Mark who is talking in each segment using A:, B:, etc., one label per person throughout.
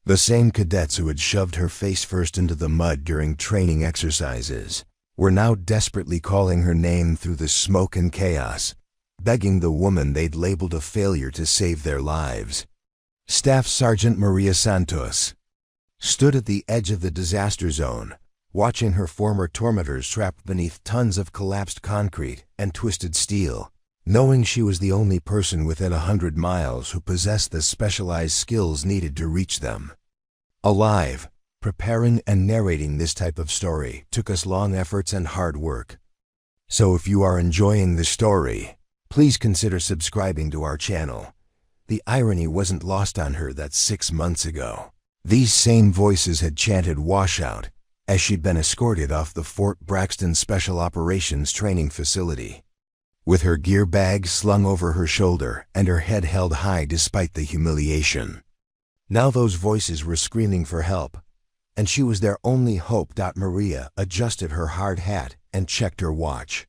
A: The same cadets who had shoved her face first into the mud during training exercises were now desperately calling her name through the smoke and chaos, begging the woman they'd labeled a failure to save their lives. Staff Sergeant Maria Santos stood at the edge of the disaster zone, watching her former tormentors trapped beneath tons of collapsed concrete and twisted steel, knowing she was the only person within 100 miles who possessed the specialized skills needed to reach them. Alive, preparing and narrating this type of story took us long efforts and hard work. So if you are enjoying the story, please consider subscribing to our channel. The irony wasn't lost on her that 6 months ago, these same voices had chanted "Washout" as she'd been escorted off the Fort Braxton Special Operations Training Facility. With her gear bag slung over her shoulder and her head held high despite the humiliation. Now those voices were screaming for help, and she was their only hope. Maria adjusted her hard hat and checked her watch.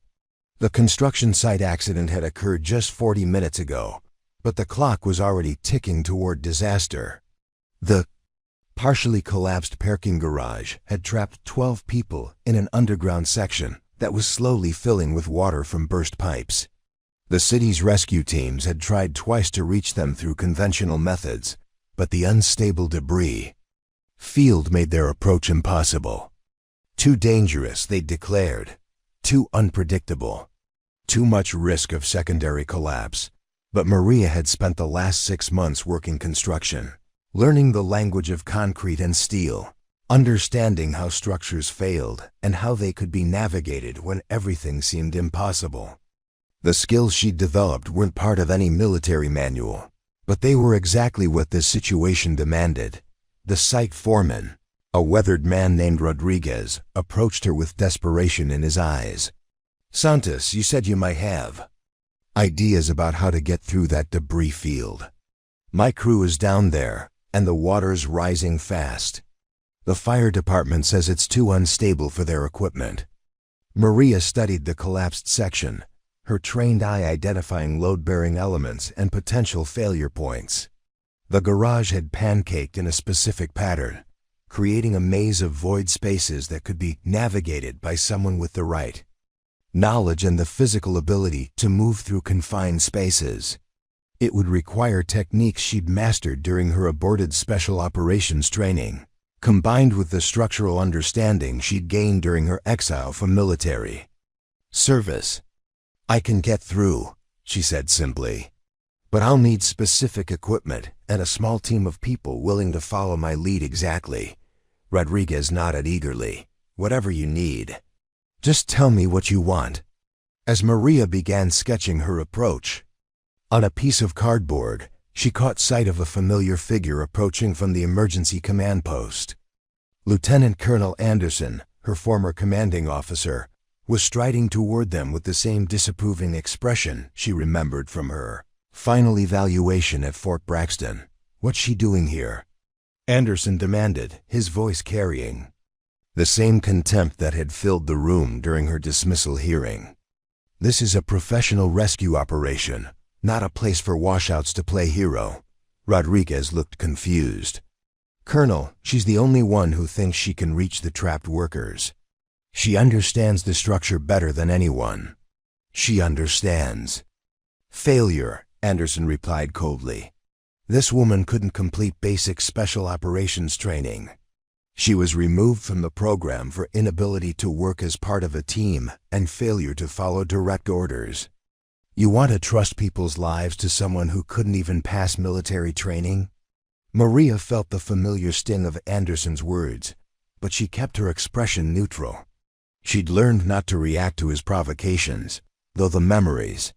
A: The construction site accident had occurred just 40 minutes ago, but the clock was already ticking toward disaster. The partially collapsed parking garage had trapped 12 people in an underground section that was slowly filling with water from burst pipes. The city's rescue teams had tried twice to reach them through conventional methods, but the unstable debris field made their approach impossible. Too dangerous, they declared. Too unpredictable. Too much risk of secondary collapse. But Maria had spent the last 6 months working construction, learning the language of concrete and steel, understanding how structures failed and how they could be navigated when everything seemed impossible. The skills she'd developed weren't part of any military manual, but they were exactly what this situation demanded. The site foreman, a weathered man named Rodriguez, approached her with desperation in his eyes. "Santos, you said you might have ideas about how to get through that debris field. My crew is down there, and the water's rising fast. The fire department says it's too unstable for their equipment." Maria studied the collapsed section, her trained eye identifying load-bearing elements and potential failure points. The garage had pancaked in a specific pattern, creating a maze of void spaces that could be navigated by someone with the right knowledge and the physical ability to move through confined spaces. It would require techniques she'd mastered during her aborted special operations training, combined with the structural understanding she'd gained during her exile from military service. "I can get through," she said simply, "but I'll need specific equipment and a small team of people willing to follow my lead." "Exactly." Rodriguez nodded eagerly. "Whatever you need. Just tell me what you want." As Maria began sketching her approach, on a piece of cardboard, she caught sight of a familiar figure approaching from the emergency command post. Lieutenant Colonel Anderson, her former commanding officer, was striding toward them with the same disapproving expression she remembered from her final evaluation at Fort Braxton. "What's she doing here?" Anderson demanded, his voice carrying the same contempt that had filled the room during her dismissal hearing. "This is a professional rescue operation, not a place for washouts to play hero." Rodriguez looked confused. "Colonel, she's the only one who thinks she can reach the trapped workers. She understands the structure better than anyone. She understands failure," Anderson replied coldly. "This woman couldn't complete basic special operations training. She was removed from the program for inability to work as part of a team and failure to follow direct orders. You want to trust people's lives to someone who couldn't even pass military training?" Maria felt the familiar sting of Anderson's words, but she kept her expression neutral. She'd learned not to react to his provocations, though the memories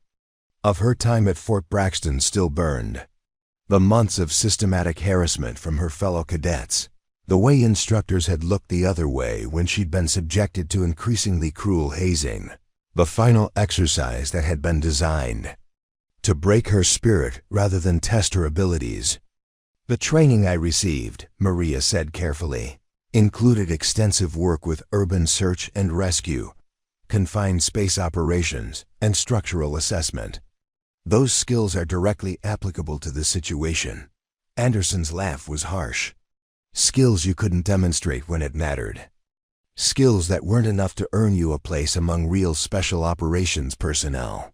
A: of her time at Fort Braxton still burned. The months of systematic harassment from her fellow cadets, the way instructors had looked the other way when she'd been subjected to increasingly cruel hazing, the final exercise that had been designed to break her spirit rather than test her abilities. "The training I received," Maria said carefully, "included extensive work with urban search and rescue, confined space operations, and structural assessment. Those skills are directly applicable to this situation." Anderson's laugh was harsh. Skills you couldn't demonstrate when it mattered. Skills that weren't enough to earn you a place among real special operations personnel.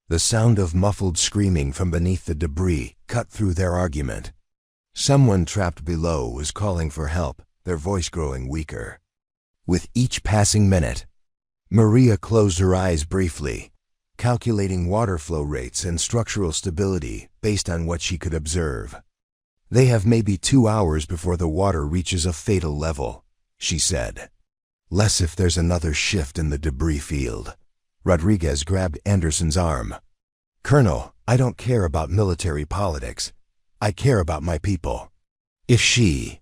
A: The sound of muffled screaming from beneath the debris cut through their argument. Someone trapped below was calling for help, their voice growing weaker. With each passing minute, Maria closed her eyes briefly, calculating water flow rates and structural stability based on what she could observe. "They have maybe 2 hours before the water reaches a fatal level," she said. "Less if there's another shift in the debris field." Rodriguez grabbed Anderson's arm. "Colonel, I don't care about military politics. I care about my people. If she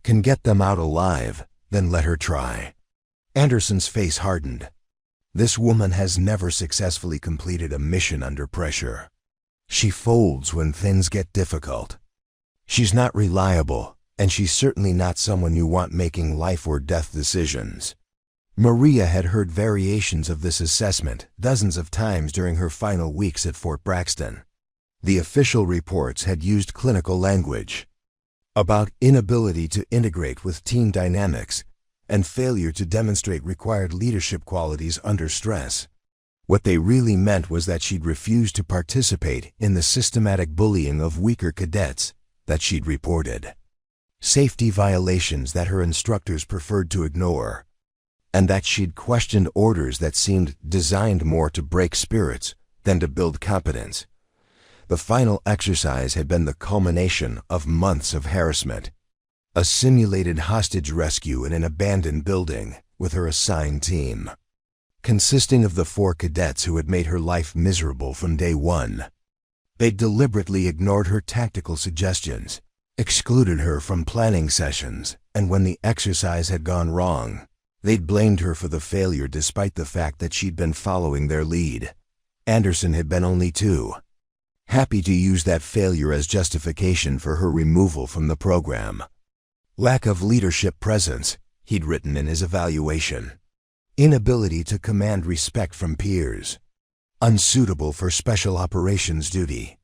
A: can get them out alive, then let her try." Anderson's face hardened. This woman has never successfully completed a mission under pressure. She folds when things get difficult. She's not reliable, and she's certainly not someone you want making life or death decisions. Maria had heard variations of this assessment dozens of times during her final weeks at Fort Braxton. The official reports had used clinical language about inability to integrate with team dynamics and failure to demonstrate required leadership qualities under stress. What they really meant was that she'd refused to participate in the systematic bullying of weaker cadets that she'd reported, safety violations that her instructors preferred to ignore, and that she'd questioned orders that seemed designed more to break spirits than to build competence. The final exercise had been the culmination of months of harassment. A simulated hostage rescue in an abandoned building with her assigned team, consisting of the 4 cadets who had made her life miserable from day one. They deliberately ignored her tactical suggestions, excluded her from planning sessions, and when the exercise had gone wrong, they'd blamed her for the failure despite the fact that she'd been following their lead. Anderson had been only 2. Happy to use that failure as justification for her removal from the program. Lack of leadership presence, he'd written in his evaluation. Inability to command respect from peers. Unsuitable for special operations duty.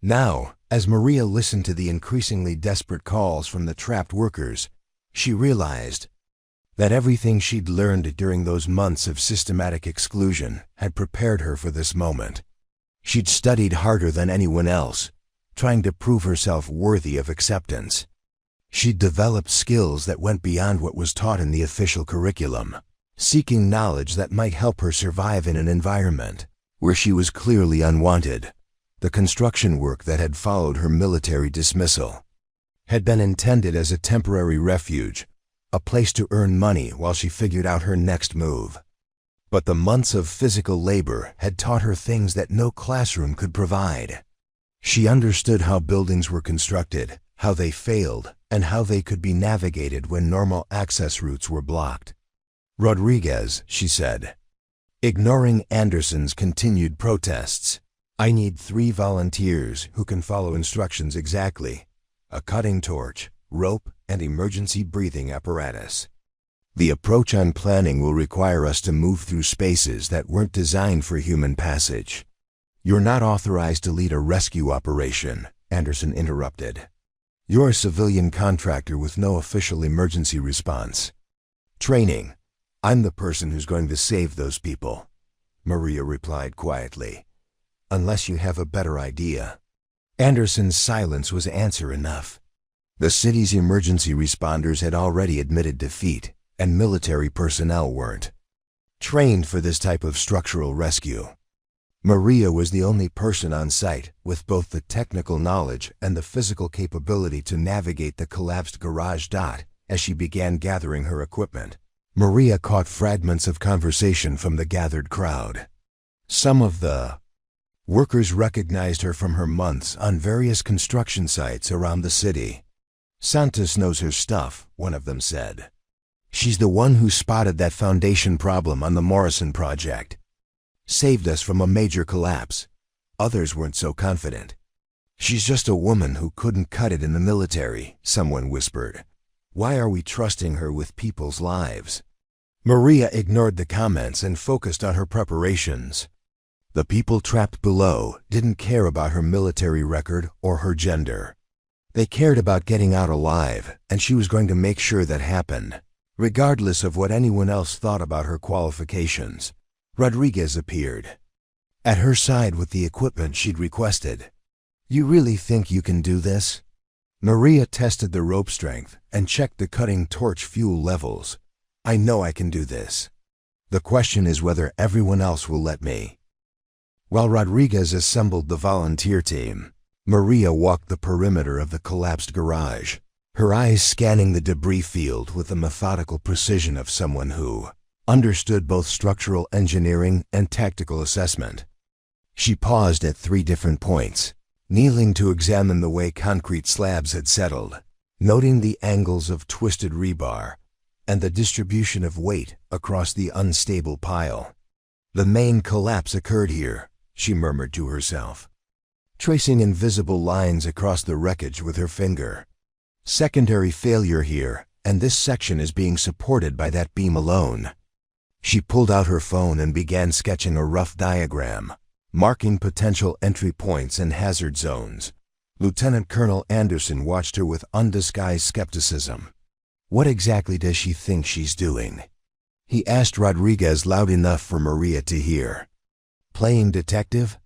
A: Now, as Maria listened to the increasingly desperate calls from the trapped workers, she realized that everything she'd learned during those months of systematic exclusion had prepared her for this moment. She'd studied harder than anyone else, trying to prove herself worthy of acceptance. She'd developed skills that went beyond what was taught in the official curriculum, seeking knowledge that might help her survive in an environment where she was clearly unwanted. The construction work that had followed her military dismissal had been intended as a temporary refuge, a place to earn money while she figured out her next move. But the months of physical labor had taught her things that no classroom could provide. She understood how buildings were constructed, how they failed, and how they could be navigated when normal access routes were blocked. "Rodriguez," she said, ignoring Anderson's continued protests, "I need 3 volunteers who can follow instructions exactly. A cutting torch, rope, and emergency breathing apparatus. The approach I'm planning will require us to move through spaces that weren't designed for human passage." "You're not authorized to lead a rescue operation," Anderson interrupted. "You're a civilian contractor with no official emergency response training. I'm the person who's going to save those people," Maria replied quietly. "Unless you have a better idea." Anderson's silence was answer enough. The city's emergency responders had already admitted defeat, and military personnel weren't trained for this type of structural rescue. Maria was the only person on site with both the technical knowledge and the physical capability to navigate the collapsed garage. As she began gathering her equipment, Maria caught fragments of conversation from the gathered crowd. Some of the workers recognized her from her months on various construction sites around the city. "Santos knows her stuff," one of them said. "She's the one who spotted that foundation problem on the Morrison project. Saved us from a major collapse." Others weren't so confident. "She's just a woman who couldn't cut it in the military," someone whispered. "Why are we trusting her with people's lives?" Maria ignored the comments and focused on her preparations. The people trapped below didn't care about her military record or her gender. They cared about getting out alive, and she was going to make sure that happened, regardless of what anyone else thought about her qualifications. Rodriguez appeared at her side with the equipment she'd requested. "You really think you can do this?" Maria tested the rope strength and checked the cutting torch fuel levels. "I know I can do this. The question is whether everyone else will let me." While Rodriguez assembled the volunteer team, Maria walked the perimeter of the collapsed garage, her eyes scanning the debris field with the methodical precision of someone who understood both structural engineering and tactical assessment. She paused at 3 different points, kneeling to examine the way concrete slabs had settled, noting the angles of twisted rebar and the distribution of weight across the unstable pile. "The main collapse occurred here," she murmured to herself, tracing invisible lines across the wreckage with her finger. "Secondary failure here, and this section is being supported by that beam alone." She pulled out her phone and began sketching a rough diagram, marking potential entry points and hazard zones. Lieutenant Colonel Anderson watched her with undisguised skepticism. "What exactly does she think she's doing?" he asked Rodriguez loud enough for Maria to hear. "Playing detective?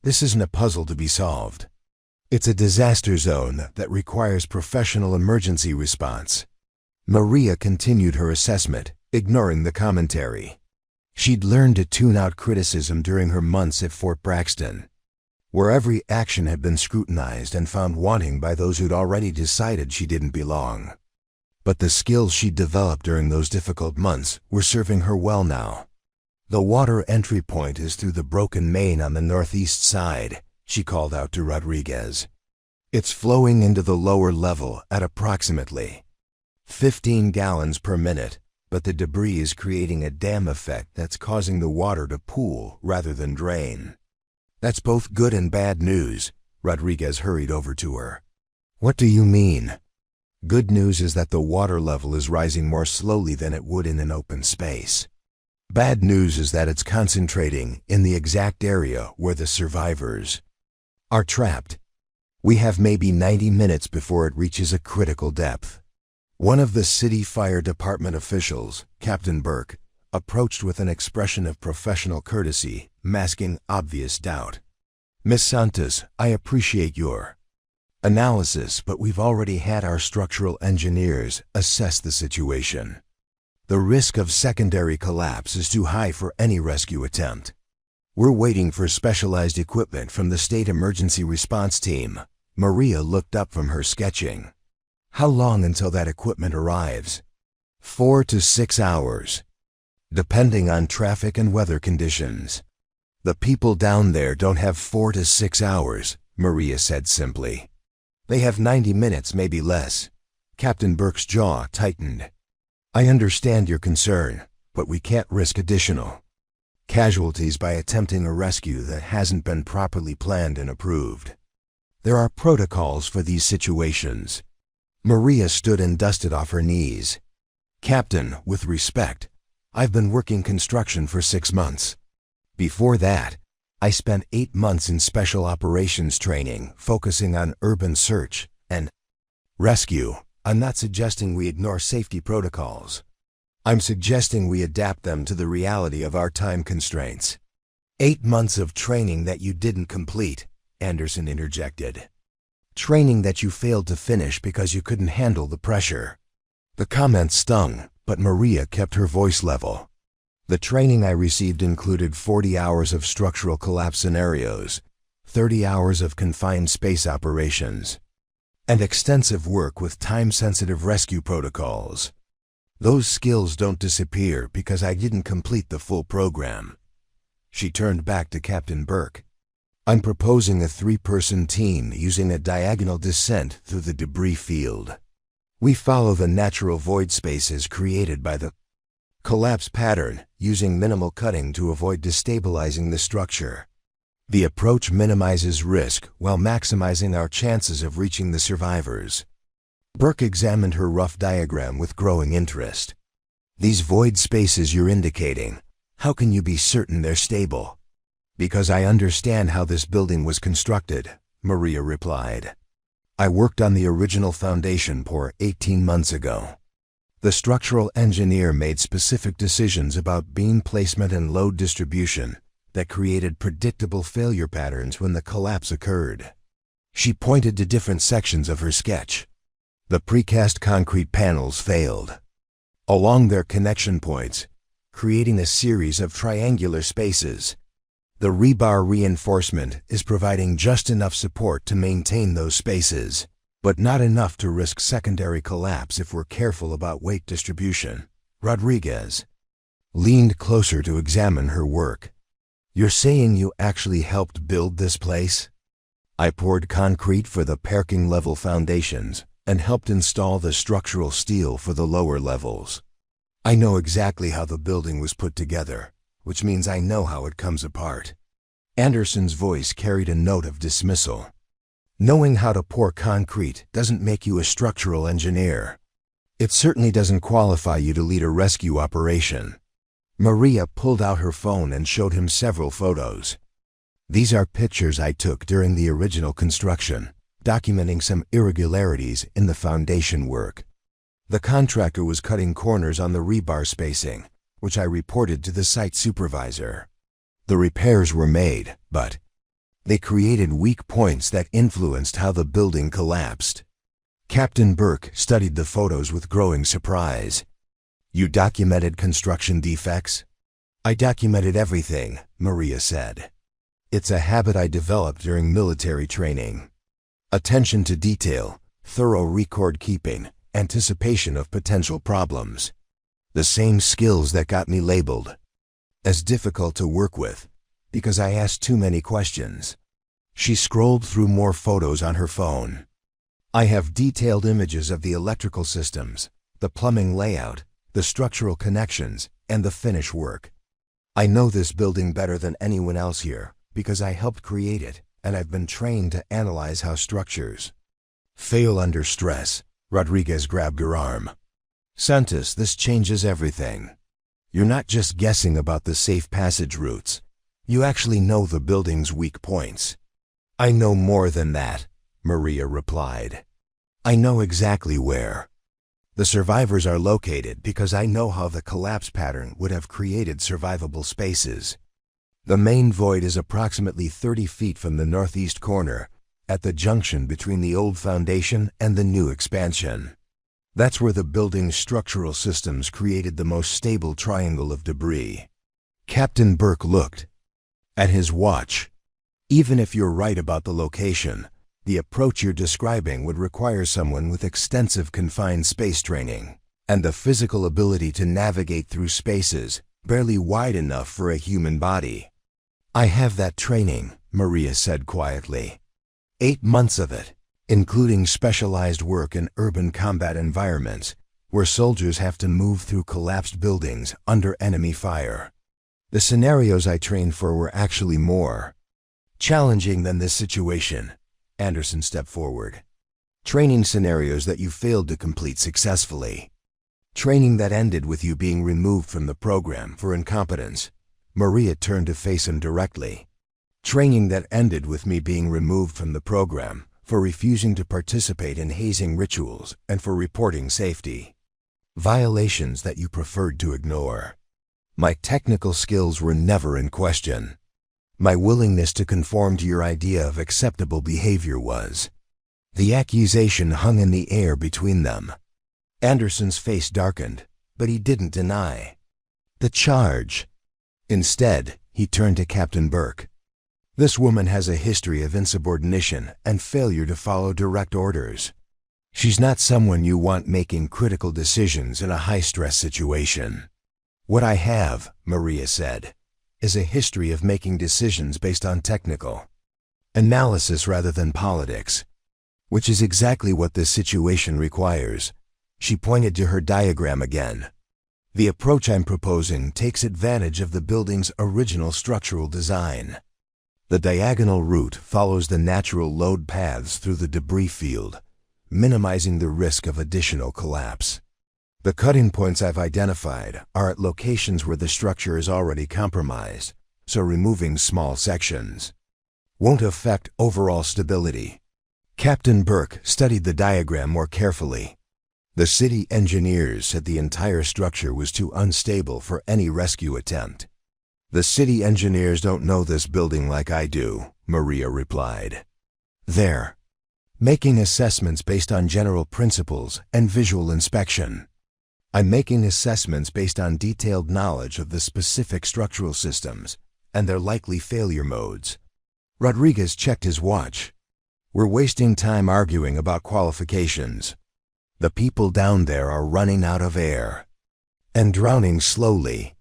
A: This isn't a puzzle to be solved. It's a disaster zone that requires professional emergency response." Maria continued her assessment, ignoring the commentary. She'd learned to tune out criticism during her months at Fort Braxton, where every action had been scrutinized and found wanting by those who'd already decided she didn't belong. But the skills she'd developed during those difficult months were serving her well now. "The water entry point is through the broken main on the northeast side," she called out to Rodriguez. "It's flowing into the lower level at approximately 15 gallons per minute, but the debris is creating a dam effect that's causing the water to pool rather than drain." "That's both good and bad news," Rodriguez hurried over to her. "What do you mean?" "Good news is that the water level is rising more slowly than it would in an open space. Bad news is that it's concentrating in the exact area where the survivors are trapped. We have maybe 90 minutes before it reaches a critical depth." One of the city fire department officials, Captain Burke, approached with an expression of professional courtesy, masking obvious doubt. "Miss Santos, I appreciate your analysis, but we've already had our structural engineers assess the situation. The risk of secondary collapse is too high for any rescue attempt. We're waiting for specialized equipment from the State Emergency Response Team." Maria looked up from her sketching. "How long until that equipment arrives?" 4 to 6 hours, depending on traffic and weather conditions. "The people down there don't have 4 to 6 hours, Maria said simply. "They have 90 minutes, maybe less." Captain Burke's jaw tightened. "I understand your concern, but we can't risk additional casualties by attempting a rescue that hasn't been properly planned and approved. There are protocols for these situations." Maria stood and dusted off her knees. "Captain, with respect, I've been working construction for 6 months. Before that, I spent 8 months in special operations training, focusing on urban search and rescue. I'm not suggesting we ignore safety protocols. I'm suggesting we adapt them to the reality of our time constraints." "8 months of training that you didn't complete," Anderson interjected. "Training that you failed to finish because you couldn't handle the pressure." The comment stung, but Maria kept her voice level. "The training I received included 40 hours of structural collapse scenarios, 30 hours of confined space operations, and extensive work with time-sensitive rescue protocols. Those skills don't disappear because I didn't complete the full program." She turned back to Captain Burke. "I'm proposing a 3-person team using a diagonal descent through the debris field. We follow the natural void spaces created by the collapse pattern, using minimal cutting to avoid destabilizing the structure. The approach minimizes risk while maximizing our chances of reaching the survivors." Burke examined her rough diagram with growing interest. "These void spaces you're indicating, how can you be certain they're stable?" "Because I understand how this building was constructed," Maria replied. I worked on the original foundation pour 18 months ago. The structural engineer made specific decisions about beam placement and load distribution that created predictable failure patterns when the collapse occurred. She pointed to different sections of her sketch. The precast concrete panels failed along their connection points, creating a series of triangular spaces. The rebar reinforcement is providing just enough support to maintain those spaces, but not enough to risk secondary collapse if we're careful about weight distribution. Rodriguez leaned closer to examine her work. You're saying you actually helped build this place? I poured concrete for the parking level foundations and helped install the structural steel for the lower levels. I know exactly how the building was put together, which means I know how it comes apart. Anderson's voice carried a note of dismissal. Knowing how to pour concrete doesn't make you a structural engineer. It certainly doesn't qualify you to lead a rescue operation. Maria pulled out her phone and showed him several photos. These are pictures I took during the original construction, documenting some irregularities in the foundation work. The contractor was cutting corners on the rebar spacing, which I reported to the site supervisor. The repairs were made, but they created weak points that influenced how the building collapsed. Captain Burke studied the photos with growing surprise. You documented construction defects? I documented everything, Maria said. It's a habit I developed during military training. Attention to detail, thorough record keeping, anticipation of potential problems. The same skills that got me labeled as difficult to work with because I asked too many questions. She scrolled through more photos on her phone. I have detailed images of the electrical systems, the plumbing layout, the structural connections, and the finish work. I know this building better than anyone else here because I helped create it, and I've been trained to analyze how structures fail under stress. Rodriguez grabbed her arm. Santos, this changes everything. You're not just guessing about the safe passage routes. You actually know the building's weak points. I know more than that, Maria replied. I know exactly where the survivors are located because I know how the collapse pattern would have created survivable spaces. The main void is approximately 30 feet from the northeast corner, at the junction between the old foundation and the new expansion. That's where the building's structural systems created the most stable triangle of debris. Captain Burke looked at his watch. Even if you're right about the location, the approach you're describing would require someone with extensive confined space training and the physical ability to navigate through spaces barely wide enough for a human body. I have that training, Maria said quietly. 8 months of it, including specialized work in urban combat environments, where soldiers have to move through collapsed buildings under enemy fire. The scenarios I trained for were actually more challenging than this situation. Anderson stepped forward. Training scenarios that you failed to complete successfully. Training that ended with you being removed from the program for incompetence. Maria turned to face him directly. Training that ended with me being removed from the program for refusing to participate in hazing rituals and for reporting safety violations that you preferred to ignore. My technical skills were never in question. My willingness to conform to your idea of acceptable behavior was. The accusation hung in the air between them. Anderson's face darkened, but he didn't deny the charge. Instead, he turned to Captain Burke. This woman has a history of insubordination and failure to follow direct orders. She's not someone you want making critical decisions in a high-stress situation. What I have, Maria said, is a history of making decisions based on technical analysis rather than politics, which is exactly what this situation requires. She pointed to her diagram again. The approach I'm proposing takes advantage of the building's original structural design. The diagonal route follows the natural load paths through the debris field, minimizing the risk of additional collapse. The cutting points I've identified are at locations where the structure is already compromised, so removing small sections won't affect overall stability. Captain Burke studied the diagram more carefully. The city engineers said the entire structure was too unstable for any rescue attempt. The city engineers don't know this building like I do, Maria replied. They're making assessments based on general principles and visual inspection. I'm making assessments based on detailed knowledge of the specific structural systems and their likely failure modes. Rodriguez checked his watch. We're wasting time arguing about qualifications. The people down there are running out of air and drowning slowly.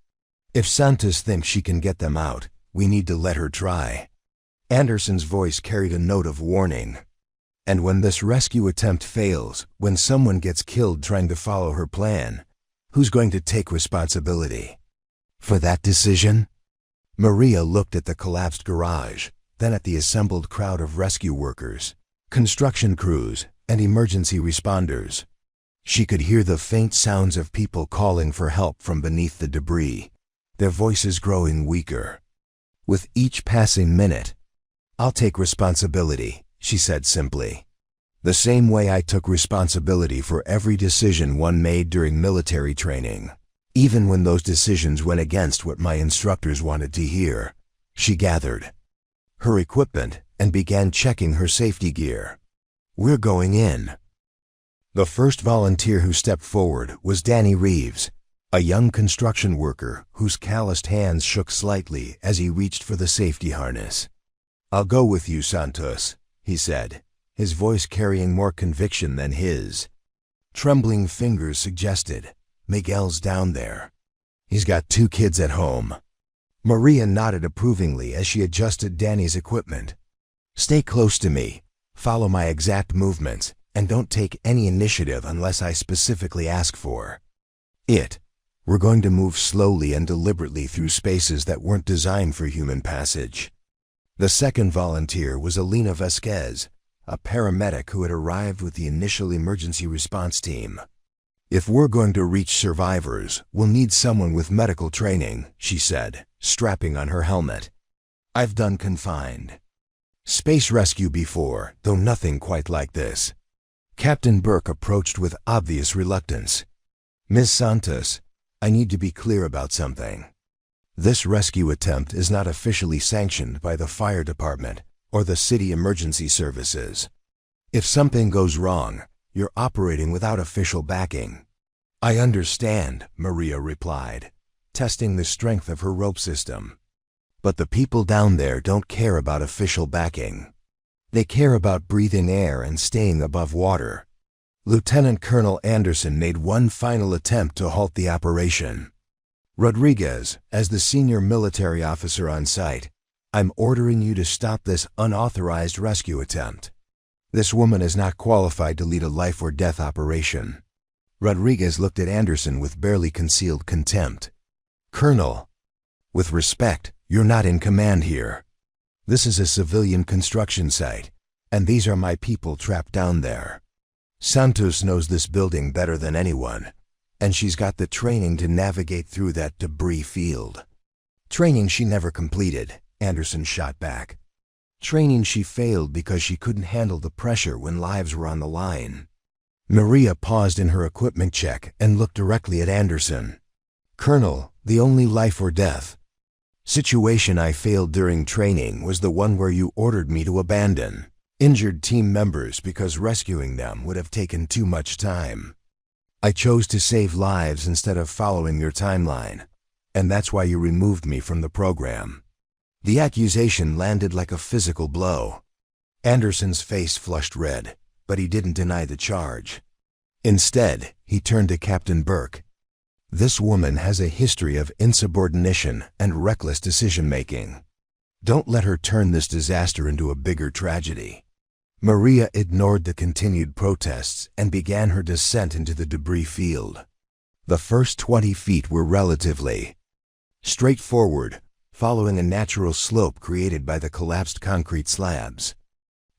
A: If Santos thinks she can get them out, we need to let her try. Anderson's voice carried a note of warning. And when this rescue attempt fails, when someone gets killed trying to follow her plan, who's going to take responsibility for that decision? Maria looked at the collapsed garage, then at the assembled crowd of rescue workers, construction crews, and emergency responders. She could hear the faint sounds of people calling for help from beneath the debris, their voices growing weaker. With each passing minute, I'll take responsibility, she said simply. The same way I took responsibility for every decision one made during military training, even when those decisions went against what my instructors wanted to hear. She gathered her equipment and began checking her safety gear. We're going in. The first volunteer who stepped forward was Danny Reeves, a young construction worker whose calloused hands shook slightly as he reached for the safety harness. I'll go with you, Santos, he said, his voice carrying more conviction than his. Trembling fingers suggested, Miguel's down there. He's got 2 kids at home. Maria nodded approvingly as she adjusted Danny's equipment. Stay close to me, follow my exact movements, and don't take any initiative unless I specifically ask for it. We're going to move slowly and deliberately through spaces that weren't designed for human passage. The second volunteer was Alina Vasquez, a paramedic who had arrived with the initial emergency response team. If we're going to reach survivors, we'll need someone with medical training, she said, strapping on her helmet. I've done confined space rescue before, though nothing quite like this. Captain Burke approached with obvious reluctance. Ms. Santos, I need to be clear about something. This rescue attempt is not officially sanctioned by the fire department or the city emergency services. If something goes wrong, you're operating without official backing. I understand, Maria replied, testing the strength of her rope system. But the people down there don't care about official backing. They care about breathing air and staying above water. Lieutenant Colonel Anderson made one final attempt to halt the operation. Rodriguez, as the senior military officer on site, I'm ordering you to stop this unauthorized rescue attempt. This woman is not qualified to lead a life-or-death operation. Rodriguez looked at Anderson with barely concealed contempt. Colonel, with respect, you're not in command here. This is a civilian construction site, and these are my people trapped down there. Santos knows this building better than anyone, and she's got the training to navigate through that debris field. Training she never completed, Anderson shot back. Training she failed because she couldn't handle the pressure when lives were on the line. Maria paused in her equipment check and looked directly at Anderson. Colonel, the only life or death situation I failed during training was the one where you ordered me to abandon injured team members because rescuing them would have taken too much time. I chose to save lives instead of following your timeline, and that's why you removed me from the program. The accusation landed like a physical blow. Anderson's face flushed red, but he didn't deny the charge. Instead, he turned to Captain Burke. This woman has a history of insubordination and reckless decision-making. Don't let her turn this disaster into a bigger tragedy. Maria ignored the continued protests and began her descent into the debris field. The first 20 feet were relatively straightforward, following a natural slope created by the collapsed concrete slabs.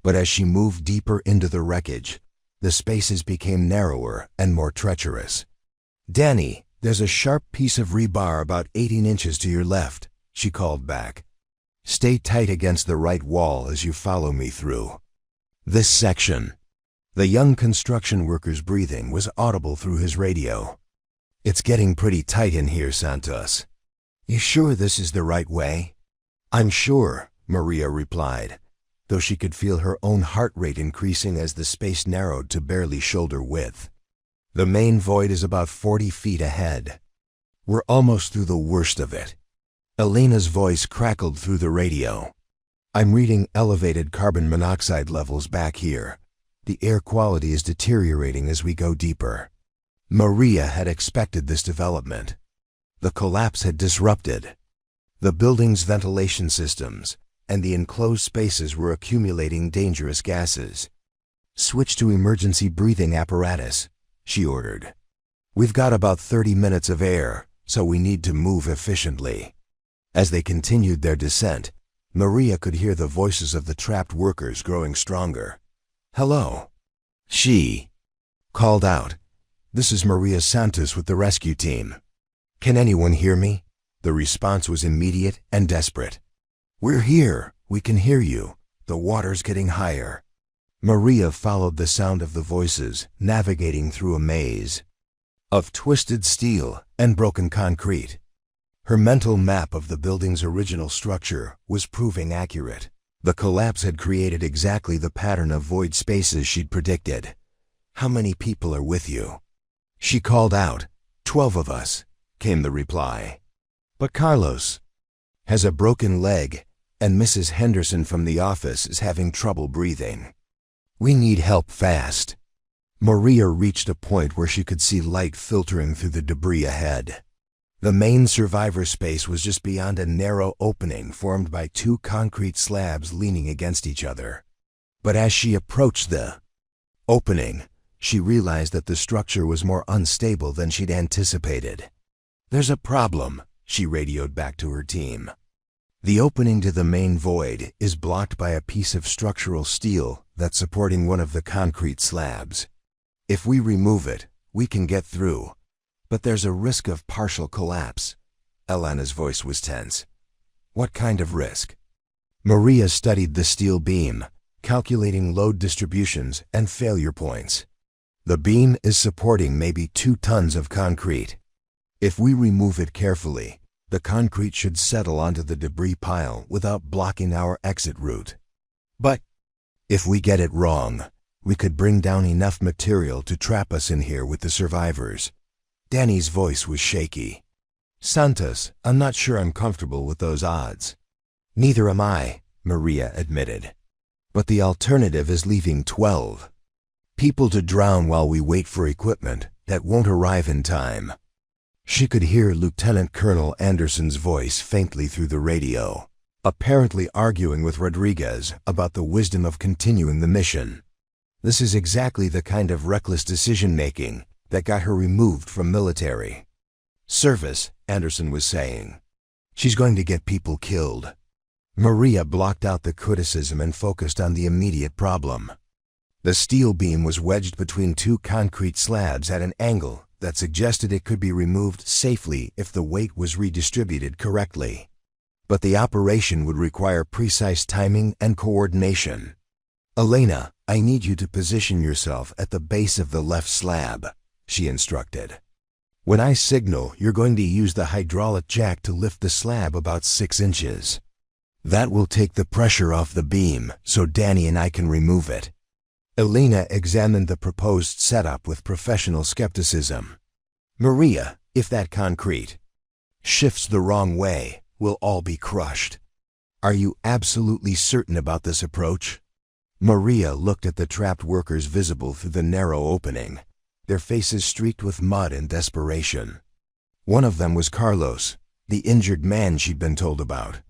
A: But as she moved deeper into the wreckage, the spaces became narrower and more treacherous. Danny, there's a sharp piece of rebar about 18 inches to your left, she called back. Stay tight against the right wall as you follow me through. This section. The young construction worker's breathing was audible through his radio. It's getting pretty tight in here, Santos. You sure this is the right way? I'm sure, Maria replied, though she could feel her own heart rate increasing as the space narrowed to barely shoulder width. The main void is about 40 feet ahead. We're almost through the worst of it. Elena's voice crackled through the radio. I'm reading elevated carbon monoxide levels back here. The air quality is deteriorating as we go deeper. Maria had expected this development. The collapse had disrupted the building's ventilation systems, and the enclosed spaces were accumulating dangerous gases. Switch to emergency breathing apparatus, she ordered. We've got about 30 minutes of air, so we need to move efficiently. As they continued their descent, Maria could hear the voices of the trapped workers growing stronger. Hello, she called out. This is Maria Santos with the rescue team. Can anyone hear me? The response was immediate and desperate. We're here. We can hear you. The water's getting higher. Maria followed the sound of the voices, navigating through a maze of twisted steel and broken concrete. Her mental map of the building's original structure was proving accurate. The collapse had created exactly the pattern of void spaces she'd predicted. How many people are with you? She called out. 12 of us, came the reply. But Carlos has a broken leg, and Mrs. Henderson from the office is having trouble breathing. We need help fast. Maria reached a point where she could see light filtering through the debris ahead. The main survivor space was just beyond a narrow opening formed by 2 concrete slabs leaning against each other. But as she approached the opening, she realized that the structure was more unstable than she'd anticipated. There's a problem, she radioed back to her team. The opening to the main void is blocked by a piece of structural steel that's supporting one of the concrete slabs. If we remove it, we can get through. But there's a risk of partial collapse. Elena's voice was tense. What kind of risk? Maria studied the steel beam, calculating load distributions and failure points. The beam is supporting maybe 2 tons of concrete. If we remove it carefully, the concrete should settle onto the debris pile without blocking our exit route. But if we get it wrong, we could bring down enough material to trap us in here with the survivors. Danny's voice was shaky. Santos, I'm not sure I'm comfortable with those odds. Neither am I, Maria admitted. But the alternative is leaving 12 people to drown while we wait for equipment that won't arrive in time. She could hear Lieutenant Colonel Anderson's voice faintly through the radio, apparently arguing with Rodriguez about the wisdom of continuing the mission. This is exactly the kind of reckless decision-making that got her removed from military service, Anderson was saying. She's going to get people killed. Maria blocked out the criticism and focused on the immediate problem. The steel beam was wedged between 2 concrete slabs at an angle that suggested it could be removed safely if the weight was redistributed correctly. But the operation would require precise timing and coordination. Elena, I need you to position yourself at the base of the left slab, she instructed. When I signal, you're going to use the hydraulic jack to lift the slab about 6 inches. That will take the pressure off the beam so Danny and I can remove it. Elena examined the proposed setup with professional skepticism. Maria, if that concrete shifts the wrong way, we'll all be crushed. Are you absolutely certain about this approach? Maria looked at the trapped workers visible through the narrow opening, their faces streaked with mud and desperation. One of them was Carlos, the injured man she'd been told about.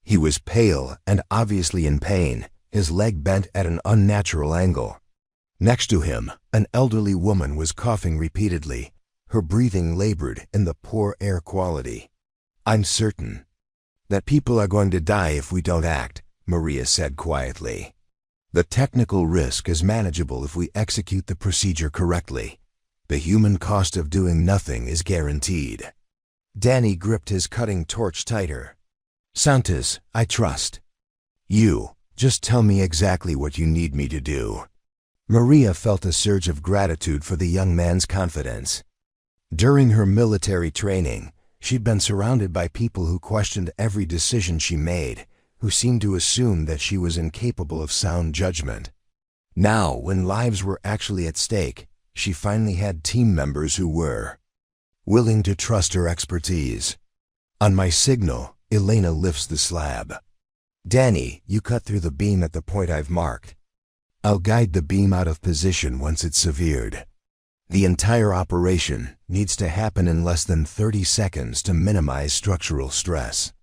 A: He was pale and obviously in pain, his leg bent at an unnatural angle. Next to him, an elderly woman was coughing repeatedly, her breathing labored in the poor air quality. I'm certain that people are going to die if we don't act, Maria said quietly. The technical risk is manageable if we execute the procedure correctly. The human cost of doing nothing is guaranteed. Danny gripped his cutting torch tighter. Santos, I trust you, Just tell me exactly what you need me to do." Maria felt a surge of gratitude for the young man's confidence. During her military training, she'd been surrounded by people who questioned every decision she made, who seemed to assume that she was incapable of sound judgment. Now, when lives were actually at stake, she finally had team members who were willing to trust her expertise. On my signal, Elena lifts the slab. "Danny, you cut through the beam at the point I've marked. I'll guide the beam out of position once it's severed. The entire operation needs to happen in less than 30 seconds to minimize structural stress."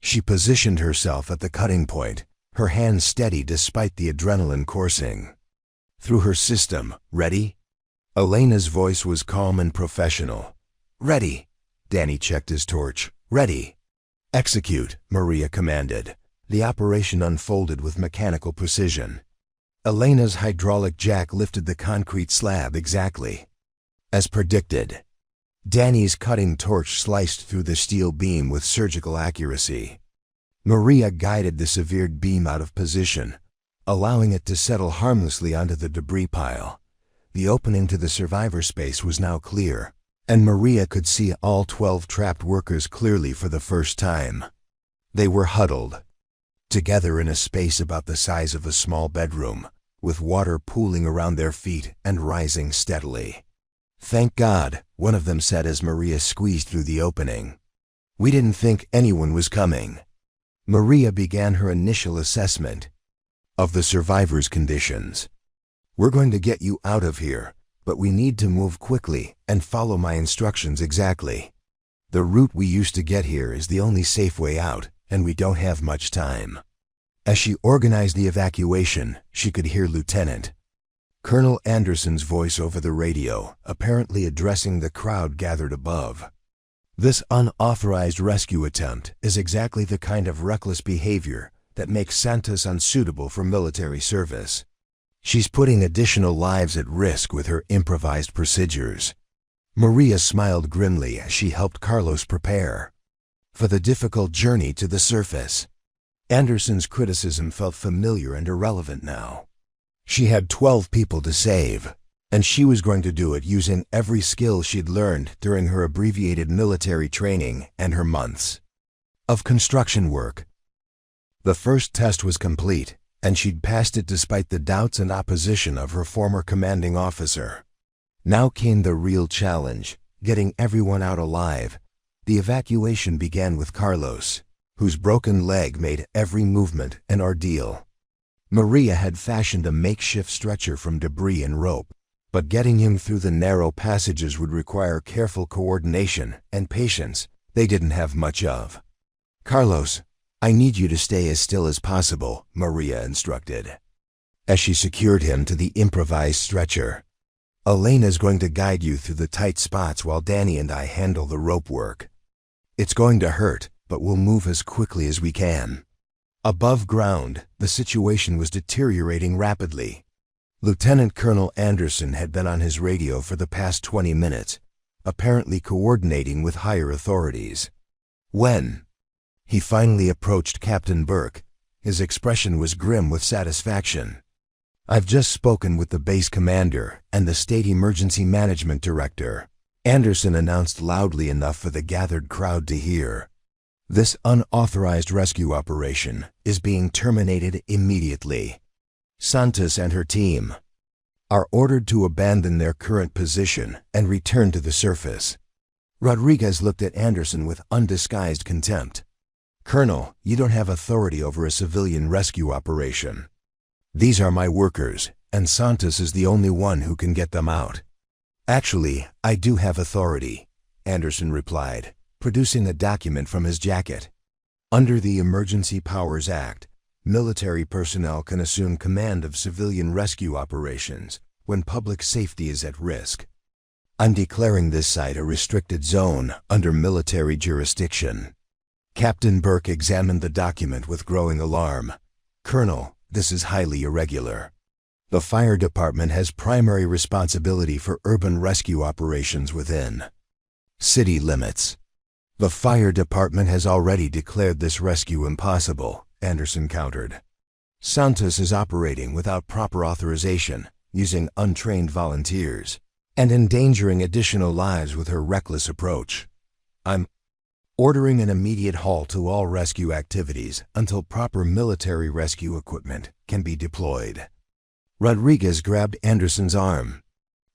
A: She positioned herself at the cutting point, her hands steady despite the adrenaline coursing. Through her system, "Ready?" Elena's voice was calm and professional. "Ready." Danny checked his torch. "Ready." "Execute," Maria commanded. The operation unfolded with mechanical precision. Elena's hydraulic jack lifted the concrete slab exactly as predicted. Danny's cutting torch sliced through the steel beam with surgical accuracy. Maria guided the severed beam out of position, allowing it to settle harmlessly onto the debris pile. The opening to the survivor space was now clear, and Maria could see all 12 trapped workers clearly for the first time. They were huddled together in a space about the size of a small bedroom, with water pooling around their feet and rising steadily. "Thank God," one of them said as Maria squeezed through the opening. "We didn't think anyone was coming." Maria began her initial assessment of the survivors' conditions. "We're going to get you out of here, but we need to move quickly and follow my instructions exactly. The route we used to get here is the only safe way out, and we don't have much time." As she organized the evacuation, she could hear Lieutenant Colonel Anderson's voice over the radio, apparently addressing the crowd gathered above. "This unauthorized rescue attempt is exactly the kind of reckless behavior that makes Santos unsuitable for military service. She's putting additional lives at risk with her improvised procedures." Maria smiled grimly as she helped Carlos prepare for the difficult journey to the surface. Anderson's criticism felt familiar and irrelevant now. She had 12 people to save, and she was going to do it using every skill she'd learned during her abbreviated military training and her months of construction work. The first test was complete, and she'd passed it despite the doubts and opposition of her former commanding officer. Now came the real challenge, getting everyone out alive. The evacuation began with Carlos, whose broken leg made every movement an ordeal. Maria had fashioned a makeshift stretcher from debris and rope, but getting him through the narrow passages would require careful coordination and patience they didn't have much of. "Carlos, I need you to stay as still as possible," Maria instructed, as she secured him to the improvised stretcher. "Elena's going to guide you through the tight spots while Danny and I handle the rope work. It's going to hurt, but we'll move as quickly as we can." Above ground, the situation was deteriorating rapidly. Lieutenant Colonel Anderson had been on his radio for the past 20 minutes, apparently coordinating with higher authorities. When he finally approached Captain Burke, his expression was grim with satisfaction. "I've just spoken with the base commander and the State Emergency Management Director," Anderson announced loudly enough for the gathered crowd to hear. "This unauthorized rescue operation is being terminated immediately. Santos and her team are ordered to abandon their current position and return to the surface." Rodriguez looked at Anderson with undisguised contempt. "Colonel, you don't have authority over a civilian rescue operation. These are my workers, and Santos is the only one who can get them out." "Actually, I do have authority," Anderson replied, producing a document from his jacket. "Under the Emergency Powers Act, military personnel can assume command of civilian rescue operations when public safety is at risk. I'm declaring this site a restricted zone under military jurisdiction." Captain Burke examined the document with growing alarm. "Colonel, this is highly irregular. The fire department has primary responsibility for urban rescue operations within city limits. The fire department has already declared this rescue impossible," Anderson countered. Santos is operating without proper authorization, using untrained volunteers, and endangering additional lives with her reckless approach. I'm ordering an immediate halt to all rescue activities until proper military rescue equipment can be deployed. Rodriguez grabbed Anderson's arm.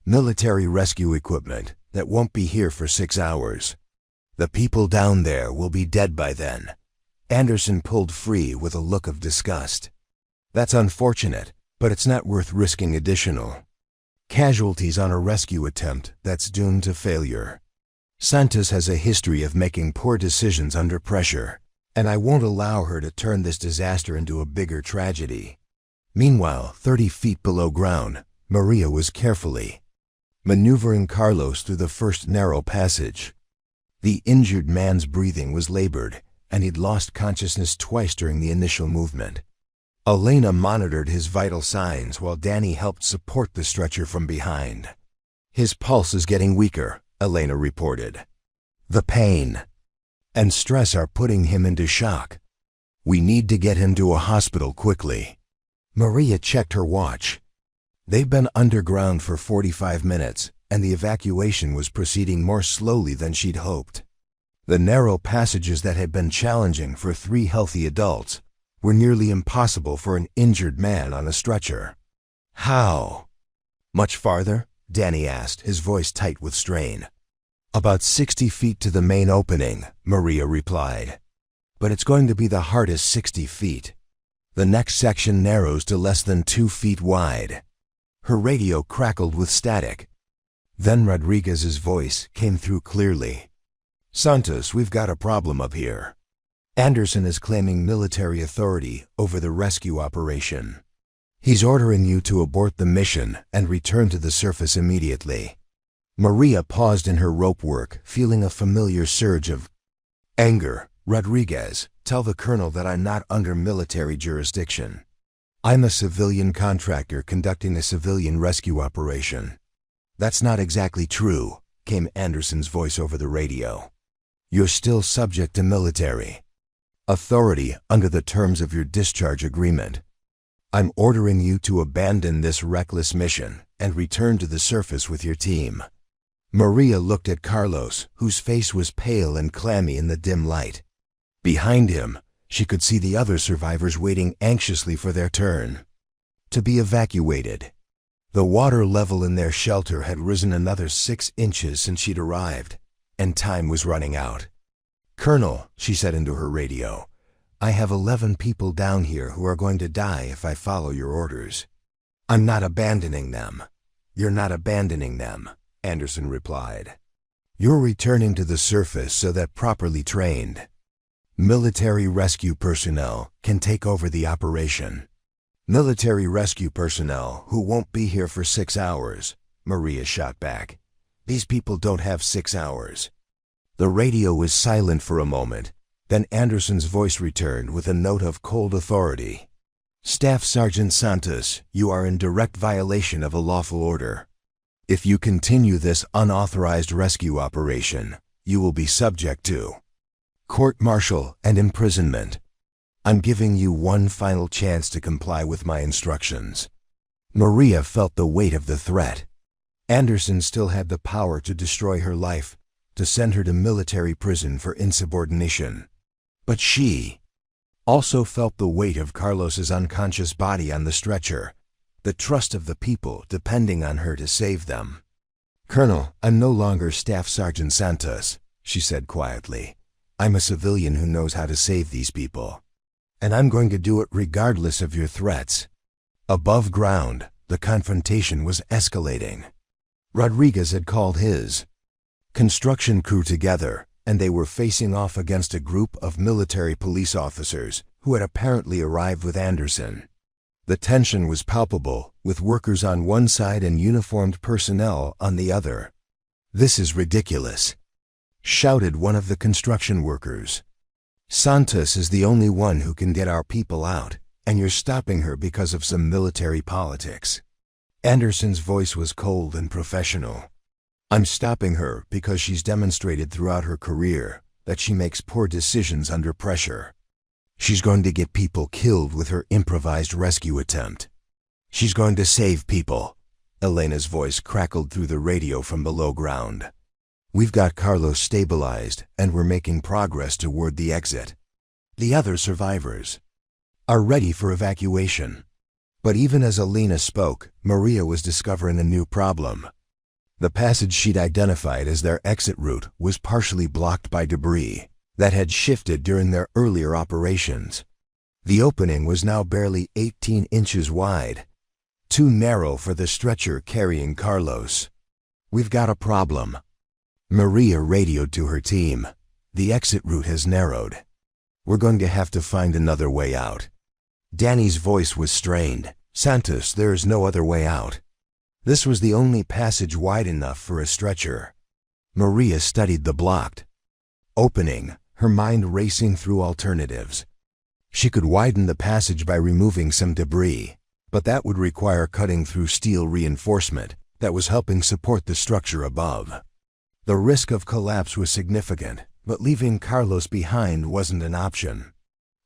A: Military rescue equipment that won't be here for 6 hours. The people down there will be dead by then. Anderson pulled free with a look of disgust. That's unfortunate, but it's not worth risking additional casualties on a rescue attempt that's doomed to failure. Santos has a history of making poor decisions under pressure, and I won't allow her to turn this disaster into a bigger tragedy. Meanwhile, 30 feet below ground, Maria was carefully maneuvering Carlos through the first narrow passage. The injured man's breathing was labored, and he'd lost consciousness twice during the initial movement. Elena monitored his vital signs while Danny helped support the stretcher from behind. His pulse is getting weaker, Elena reported. The pain and stress are putting him into shock. We need to get him to a hospital quickly. Maria checked her watch. They've been underground for 45 minutes, and the evacuation was proceeding more slowly than she'd hoped. The narrow passages that had been challenging for 3 healthy adults were nearly impossible for an injured man on a stretcher. How? Much farther? Danny asked, his voice tight with strain. About 60 feet to the main opening, Maria replied. But it's going to be the hardest 60 feet. The next section narrows to less than 2 feet wide. Her radio crackled with static. Then Rodriguez's voice came through clearly. Santos, we've got a problem up here. Anderson is claiming military authority over the rescue operation. He's ordering you to abort the mission and return to the surface immediately. Maria paused in her rope work, feeling a familiar surge of anger. Rodriguez, tell the colonel that I'm not under military jurisdiction. I'm a civilian contractor conducting a civilian rescue operation. That's not exactly true, came Anderson's voice over the radio. You're still subject to military authority under the terms of your discharge agreement. I'm ordering you to abandon this reckless mission and return to the surface with your team. Maria looked at Carlos, whose face was pale and clammy in the dim light. Behind him, she could see the other survivors waiting anxiously for their turn to be evacuated. The water level in their shelter had risen another 6 inches since she'd arrived, and time was running out. Colonel, she said into her radio, I have 11 people down here who are going to die if I follow your orders. I'm not abandoning them. You're not abandoning them, Anderson replied. You're returning to the surface so that properly trained military rescue personnel can take over the operation. Military rescue personnel who won't be here for 6 hours, Maria shot back. These people don't have 6 hours. The radio was silent for a moment, then Anderson's voice returned with a note of cold authority. Staff Sergeant Santos, you are in direct violation of a lawful order. If you continue this unauthorized rescue operation, you will be subject to court-martial and imprisonment. I'm giving you one final chance to comply with my instructions. Maria felt the weight of the threat. Anderson still had the power to destroy her life, to send her to military prison for insubordination. But she also felt the weight of Carlos's unconscious body on the stretcher, the trust of the people depending on her to save them. Colonel, I'm no longer Staff Sergeant Santos, she said quietly. I'm a civilian who knows how to save these people. And I'm going to do it regardless of your threats. Above ground, the confrontation was escalating. Rodriguez had called his construction crew together, and they were facing off against a group of military police officers who had apparently arrived with Anderson. The tension was palpable, with workers on one side and uniformed personnel on the other. This is ridiculous, shouted one of the construction workers. Santos is the only one who can get our people out, and you're stopping her because of some military politics. Anderson's voice was cold and professional. I'm stopping her because she's demonstrated throughout her career that she makes poor decisions under pressure. She's going to get people killed with her improvised rescue attempt. She's going to save people. Elena's voice crackled through the radio from below ground. We've got Carlos stabilized, and we're making progress toward the exit. The other survivors are ready for evacuation. But even as Elena spoke, Maria was discovering a new problem. The passage she'd identified as their exit route was partially blocked by debris that had shifted during their earlier operations. The opening was now barely 18 inches wide, too narrow for the stretcher carrying Carlos. We've got a problem. Maria radioed to her team. The exit route has narrowed. We're going to have to find another way out. Danny's voice was strained. Santos, there is no other way out. This was the only passage wide enough for a stretcher. Maria studied the blocked opening, her mind racing through alternatives. She could widen the passage by removing some debris, but that would require cutting through steel reinforcement that was helping support the structure above. The risk of collapse was significant, but leaving Carlos behind wasn't an option.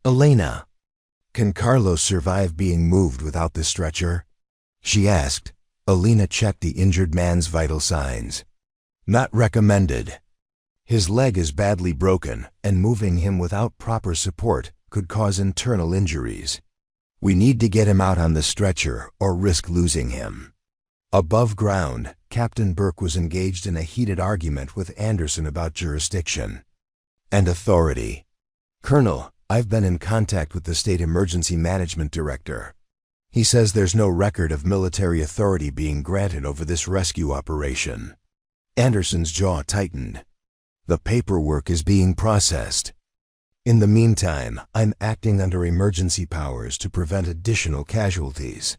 A: Elena, can Carlos survive being moved without the stretcher? She asked. Elena checked the injured man's vital signs. Not recommended. His leg is badly broken, and moving him without proper support could cause internal injuries. We need to get him out on the stretcher or risk losing him. Above ground, Captain Burke was engaged in a heated argument with Anderson about jurisdiction and authority. Colonel, I've been in contact with the State Emergency Management Director. He says there's no record of military authority being granted over this rescue operation. Anderson's jaw tightened. The paperwork is being processed. In the meantime, I'm acting under emergency powers to prevent additional casualties.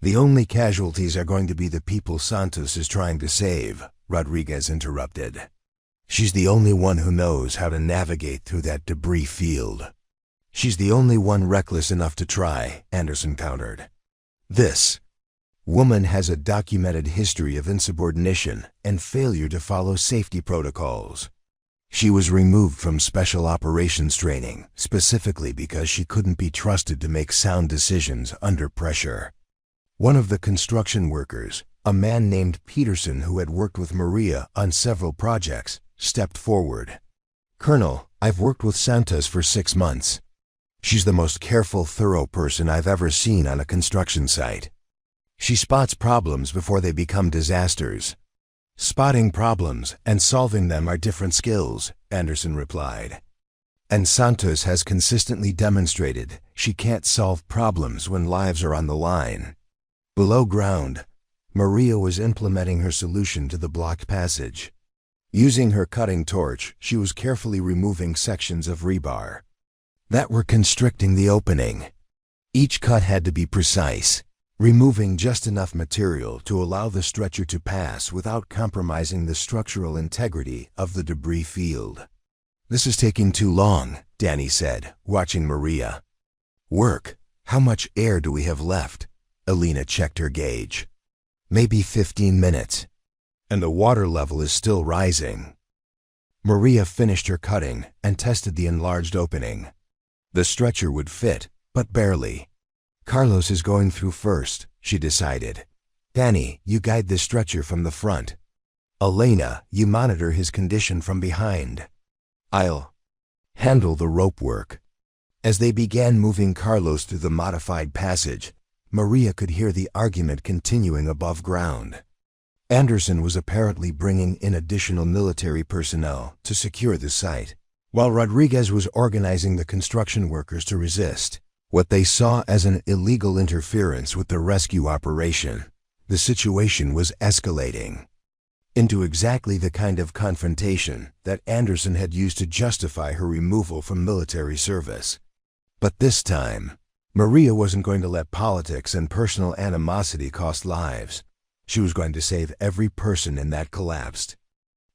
A: The only casualties are going to be the people Santos is trying to save, Rodriguez interrupted. She's the only one who knows how to navigate through that debris field. She's the only one reckless enough to try, Anderson countered. This woman has a documented history of insubordination and failure to follow safety protocols. She was removed from special operations training, specifically because she couldn't be trusted to make sound decisions under pressure. One of the construction workers, a man named Peterson who had worked with Maria on several projects, stepped forward. Colonel, I've worked with Santos for 6 months. She's the most careful, thorough person I've ever seen on a construction site. She spots problems before they become disasters. Spotting problems and solving them are different skills, Anderson replied. And Santos has consistently demonstrated she can't solve problems when lives are on the line. Below ground, Maria was implementing her solution to the blocked passage. Using her cutting torch, she was carefully removing sections of rebar that were constricting the opening. Each cut had to be precise, removing just enough material to allow the stretcher to pass without compromising the structural integrity of the debris field. This is taking too long, Danny said, watching Maria work. How much air do we have left? Elena checked her gauge. Maybe 15 minutes. And the water level is still rising. Maria finished her cutting and tested the enlarged opening. The stretcher would fit, but barely. Carlos is going through first, she decided. Danny, you guide the stretcher from the front. Elena, you monitor his condition from behind. I'll handle the rope work. As they began moving Carlos through the modified passage, Maria could hear the argument continuing above ground. Anderson was apparently bringing in additional military personnel to secure the site, while Rodriguez was organizing the construction workers to resist what they saw as an illegal interference with the rescue operation. The situation was escalating into exactly the kind of confrontation that Anderson had used to justify her removal from military service. But this time, Maria wasn't going to let politics and personal animosity cost lives. She was going to save every person in that collapsed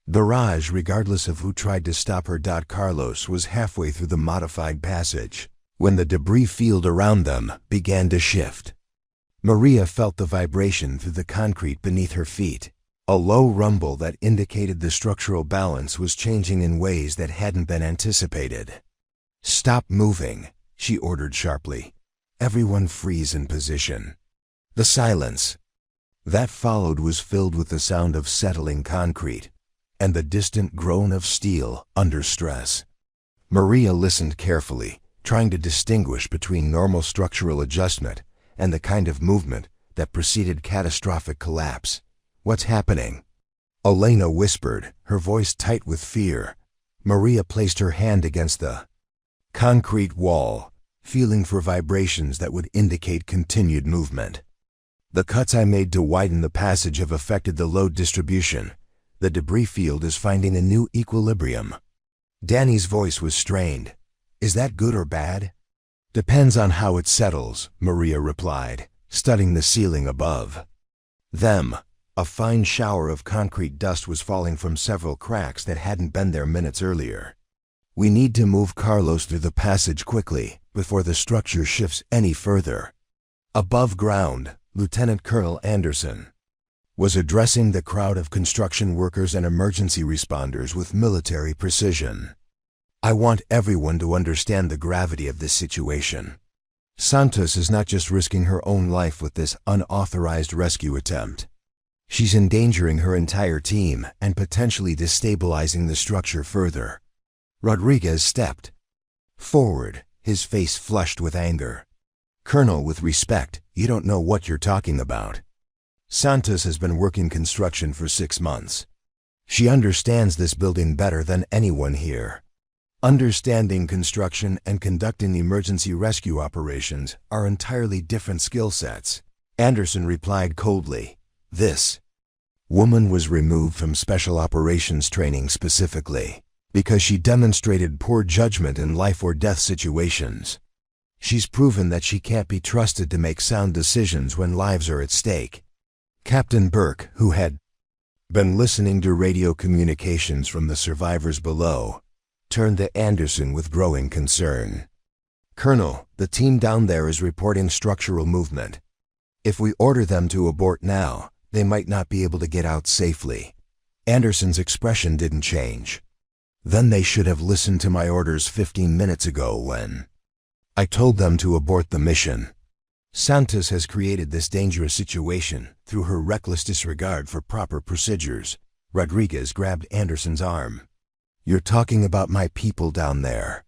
A: barrage, regardless of who tried to stop her. Carlos was halfway through the modified passage when the debris field around them began to shift. Maria felt the vibration through the concrete beneath her feet, a low rumble that indicated the structural balance was changing in ways that hadn't been anticipated. Stop moving, she ordered sharply. Everyone freeze in position. The silence that followed was filled with the sound of settling concrete and the distant groan of steel under stress. Maria listened carefully, trying to distinguish between normal structural adjustment and the kind of movement that preceded catastrophic collapse. "What's happening?" Elena whispered, her voice tight with fear. Maria placed her hand against the concrete wall, feeling for vibrations that would indicate continued movement. "The cuts I made to widen the passage have affected the load distribution. The debris field is finding a new equilibrium." Danny's voice was strained. "Is that good or bad?" "Depends on how it settles," Maria replied, studying the ceiling above them. A fine shower of concrete dust was falling from several cracks that hadn't been there minutes earlier. "We need to move Carlos through the passage quickly, before the structure shifts any further." Above ground, Lieutenant Colonel Anderson was addressing the crowd of construction workers and emergency responders with military precision. "I want everyone to understand the gravity of this situation. Santos is not just risking her own life with this unauthorized rescue attempt. She's endangering her entire team and potentially destabilizing the structure further." Rodriguez stepped forward, his face flushed with anger. "Colonel, with respect, you don't know what you're talking about. Santos has been working construction for 6 months. She understands this building better than anyone here. Understanding construction and conducting emergency rescue operations are entirely different skill sets." Anderson replied coldly. "This woman was removed from special operations training specifically because she demonstrated poor judgment in life or death situations. She's proven that she can't be trusted to make sound decisions when lives are at stake." Captain Burke, who had been listening to radio communications from the survivors below, turned to Anderson with growing concern. "Colonel, the team down there is reporting structural movement. If we order them to abort now, they might not be able to get out safely." Anderson's expression didn't change. "Then they should have listened to my orders 15 minutes ago when I told them to abort the mission. Santos has created this dangerous situation through her reckless disregard for proper procedures." Rodriguez grabbed Anderson's arm. "You're talking about my people down there.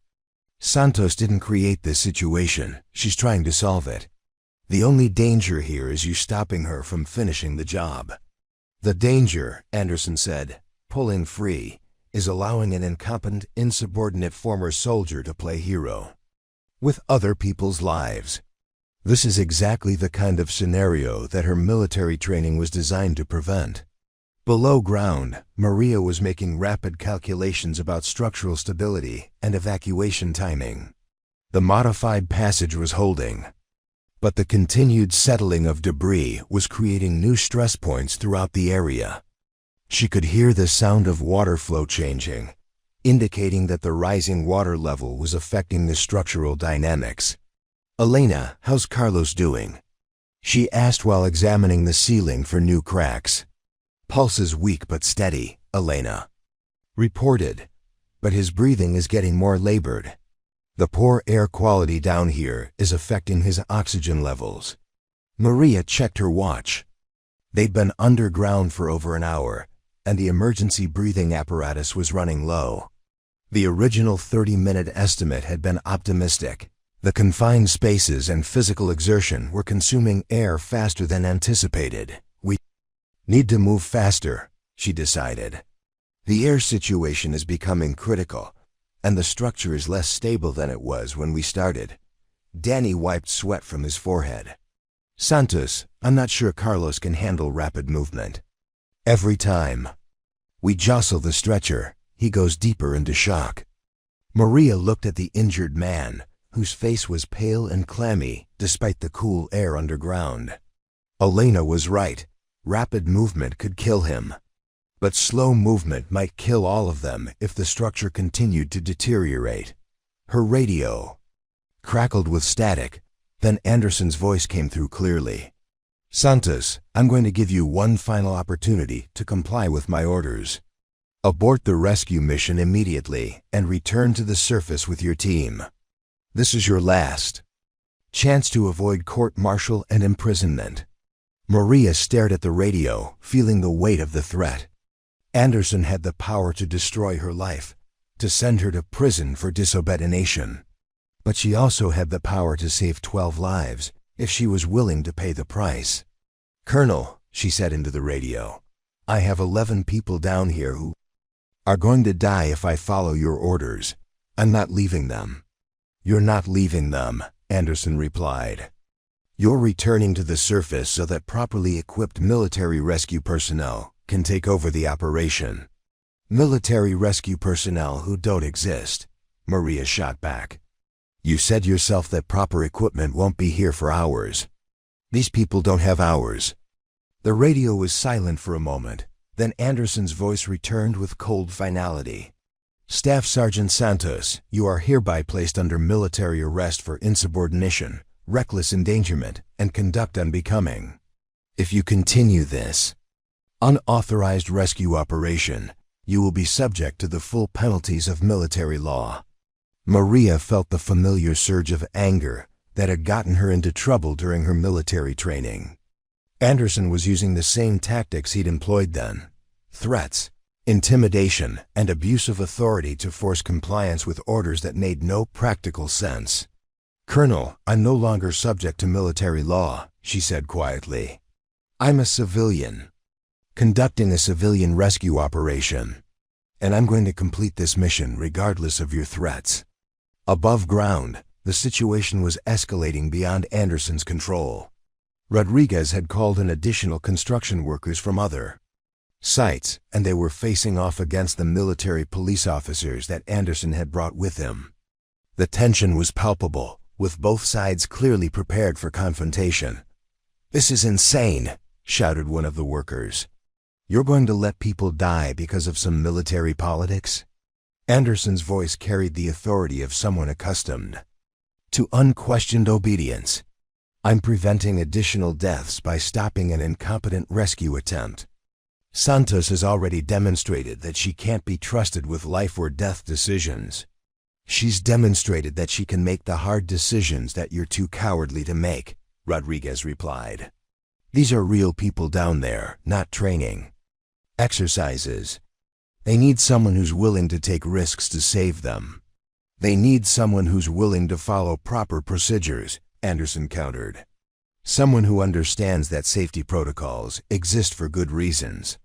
A: Santos didn't create this situation. She's trying to solve it. The only danger here is you stopping her from finishing the job." "The danger," Anderson said, pulling free, "is allowing an incompetent, insubordinate former soldier to play hero with other people's lives. This is exactly the kind of scenario that her military training was designed to prevent." Below ground, Maria was making rapid calculations about structural stability and evacuation timing. The modified passage was holding, but the continued settling of debris was creating new stress points throughout the area. She could hear the sound of water flow changing, indicating that the rising water level was affecting the structural dynamics. "Elena, how's Carlos doing?" she asked while examining the ceiling for new cracks. "Pulse is weak but steady," Elena reported, "but his breathing is getting more labored. The poor air quality down here is affecting his oxygen levels." Maria checked her watch. They'd been underground for over an hour, and the emergency breathing apparatus was running low. The original 30-minute estimate had been optimistic. The confined spaces and physical exertion were consuming air faster than anticipated. "We need to move faster," she decided. "The air situation is becoming critical, and the structure is less stable than it was when we started." Danny wiped sweat from his forehead. "Santos, I'm not sure Carlos can handle rapid movement. Every time we jostle the stretcher, he goes deeper into shock." Maria looked at the injured man, whose face was pale and clammy despite the cool air underground. Elena was right. Rapid movement could kill him. But slow movement might kill all of them if the structure continued to deteriorate. Her radio crackled with static, then Anderson's voice came through clearly. "Santos, I'm going to give you one final opportunity to comply with my orders. Abort the rescue mission immediately and return to the surface with your team. This is your last chance to avoid court-martial and imprisonment. Maria stared at the radio, feeling the weight of the threat. Anderson had the power to destroy her life, to send her to prison for disobedination. But she also had the power to save 12 lives, if she was willing to pay the price. "Colonel," she said into the radio, "I have 11 people down here who are going to die if I follow your orders. I'm not leaving them." "You're not leaving them," Anderson replied. "You're returning to the surface so that properly equipped military rescue personnel can take over the operation." "Military rescue personnel who don't exist," Maria shot back. "You said yourself that proper equipment won't be here for hours. These people don't have hours." The radio was silent for a moment, then Anderson's voice returned with cold finality. "Staff Sergeant Santos, you are hereby placed under military arrest for insubordination, reckless endangerment, and conduct unbecoming. If you continue this unauthorized rescue operation, you will be subject to the full penalties of military law." Maria felt the familiar surge of anger that had gotten her into trouble during her military training. Anderson was using the same tactics he'd employed then: threats, intimidation, and abuse of authority to force compliance with orders that made no practical sense. "Colonel, I'm no longer subject to military law," she said quietly. "I'm a civilian, conducting a civilian rescue operation, and I'm going to complete this mission regardless of your threats." Above ground, the situation was escalating beyond Anderson's control. Rodriguez had called in additional construction workers from other sites, and they were facing off against the military police officers that Anderson had brought with him. The tension was palpable, with both sides clearly prepared for confrontation. "This is insane," shouted one of the workers. "You're going to let people die because of some military politics?" Anderson's voice carried the authority of someone accustomed to unquestioned obedience. "I'm preventing additional deaths by stopping an incompetent rescue attempt. Santos has already demonstrated that she can't be trusted with life or death decisions. She's demonstrated that she can make the hard decisions that you're too cowardly to make," Rodriguez replied. "These are real people down there, not training exercises. They need someone who's willing to take risks to save them. They need someone who's willing to follow proper procedures," Anderson countered. "Someone who understands that safety protocols exist for good reasons.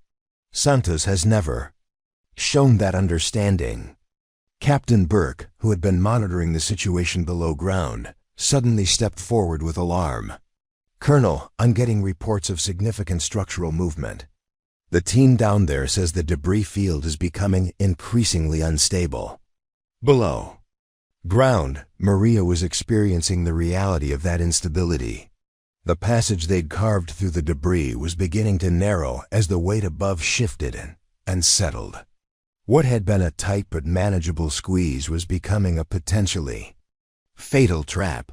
A: Santos has never shown that understanding." Captain Burke, who had been monitoring the situation below ground, suddenly stepped forward with alarm. "Colonel, I'm getting reports of significant structural movement. The team down there says the debris field is becoming increasingly unstable." Below ground, Maria was experiencing the reality of that instability. The passage they'd carved through the debris was beginning to narrow as the weight above shifted and settled. What had been a tight but manageable squeeze was becoming a potentially fatal trap.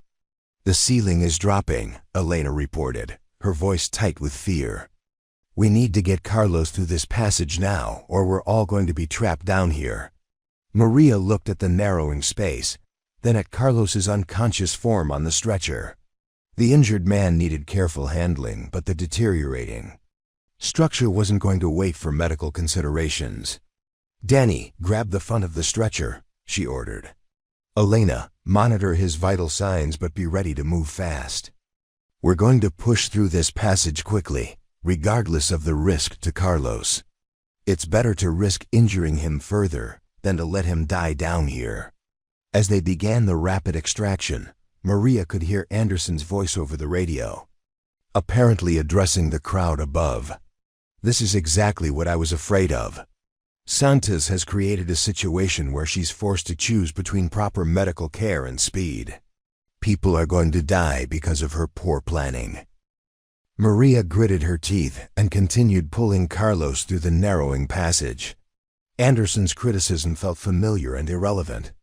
A: "The ceiling is dropping," Elena reported, her voice tight with fear. "We need to get Carlos through this passage now, or we're all going to be trapped down here." Maria looked at the narrowing space, then at Carlos's unconscious form on the stretcher. The injured man needed careful handling, but the deteriorating structure wasn't going to wait for medical considerations. "Danny, grab the front of the stretcher," she ordered. "Elena, monitor his vital signs but be ready to move fast. We're going to push through this passage quickly, regardless of the risk to Carlos. It's better to risk injuring him further than to let him die down here." As they began the rapid extraction, Maria could hear Anderson's voice over the radio, apparently addressing the crowd above. "This is exactly what I was afraid of. Santos has created a situation where she's forced to choose between proper medical care and speed. People are going to die because of her poor planning." Maria gritted her teeth and continued pulling Carlos through the narrowing passage. Anderson's criticism felt familiar and irrelevant.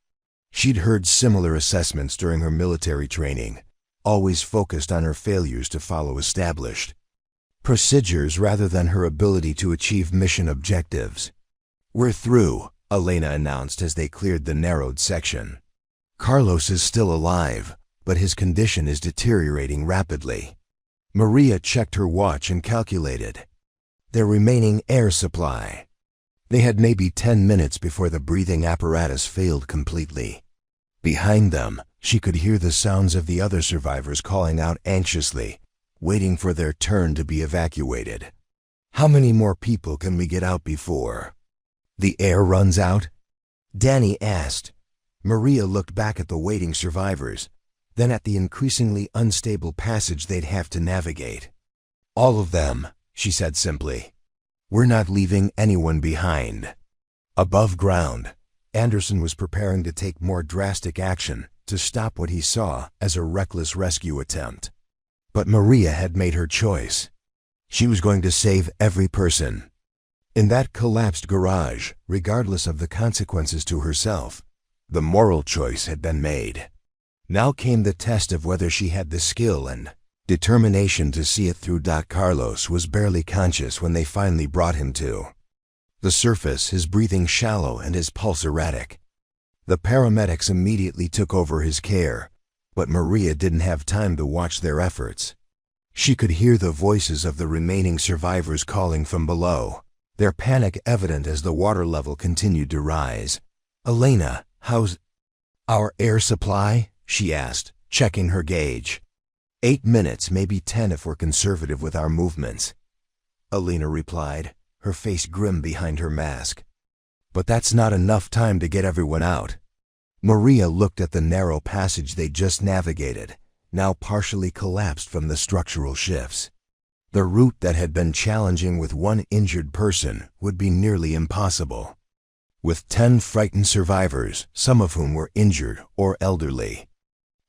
A: She'd heard similar assessments during her military training, always focused on her failures to follow established procedures rather than her ability to achieve mission objectives. "We're through," Elena announced as they cleared the narrowed section. Carlos is still alive, but his condition is deteriorating rapidly. Maria checked her watch and calculated their remaining air supply. They had maybe 10 minutes before the breathing apparatus failed completely. Behind them, she could hear the sounds of the other survivors calling out anxiously, waiting for their turn to be evacuated. How many more people can we get out before the air runs out? Danny asked. Maria looked back at the waiting survivors, then at the increasingly unstable passage they'd have to navigate. All of them, she said simply. We're not leaving anyone behind. Above ground, Anderson was preparing to take more drastic action to stop what he saw as a reckless rescue attempt. But Maria had made her choice. She was going to save every person. In that collapsed garage, regardless of the consequences to herself, the moral choice had been made. Now came the test of whether she had the skill and determination to see it through. Carlos was barely conscious when they finally brought him to the surface, his breathing shallow and his pulse erratic. The paramedics immediately took over his care, but Maria didn't have time to watch their efforts. She could hear the voices of the remaining survivors calling from below, their panic evident as the water level continued to rise. Elena, how's our air supply? She asked, checking her gauge. 8 minutes, maybe 10 if we're conservative with our movements. Elena replied, her face grim behind her mask. But that's not enough time to get everyone out. Maria looked at the narrow passage they'd just navigated, now partially collapsed from the structural shifts. The route that had been challenging with one injured person would be nearly impossible. With 10 frightened survivors, some of whom were injured or elderly.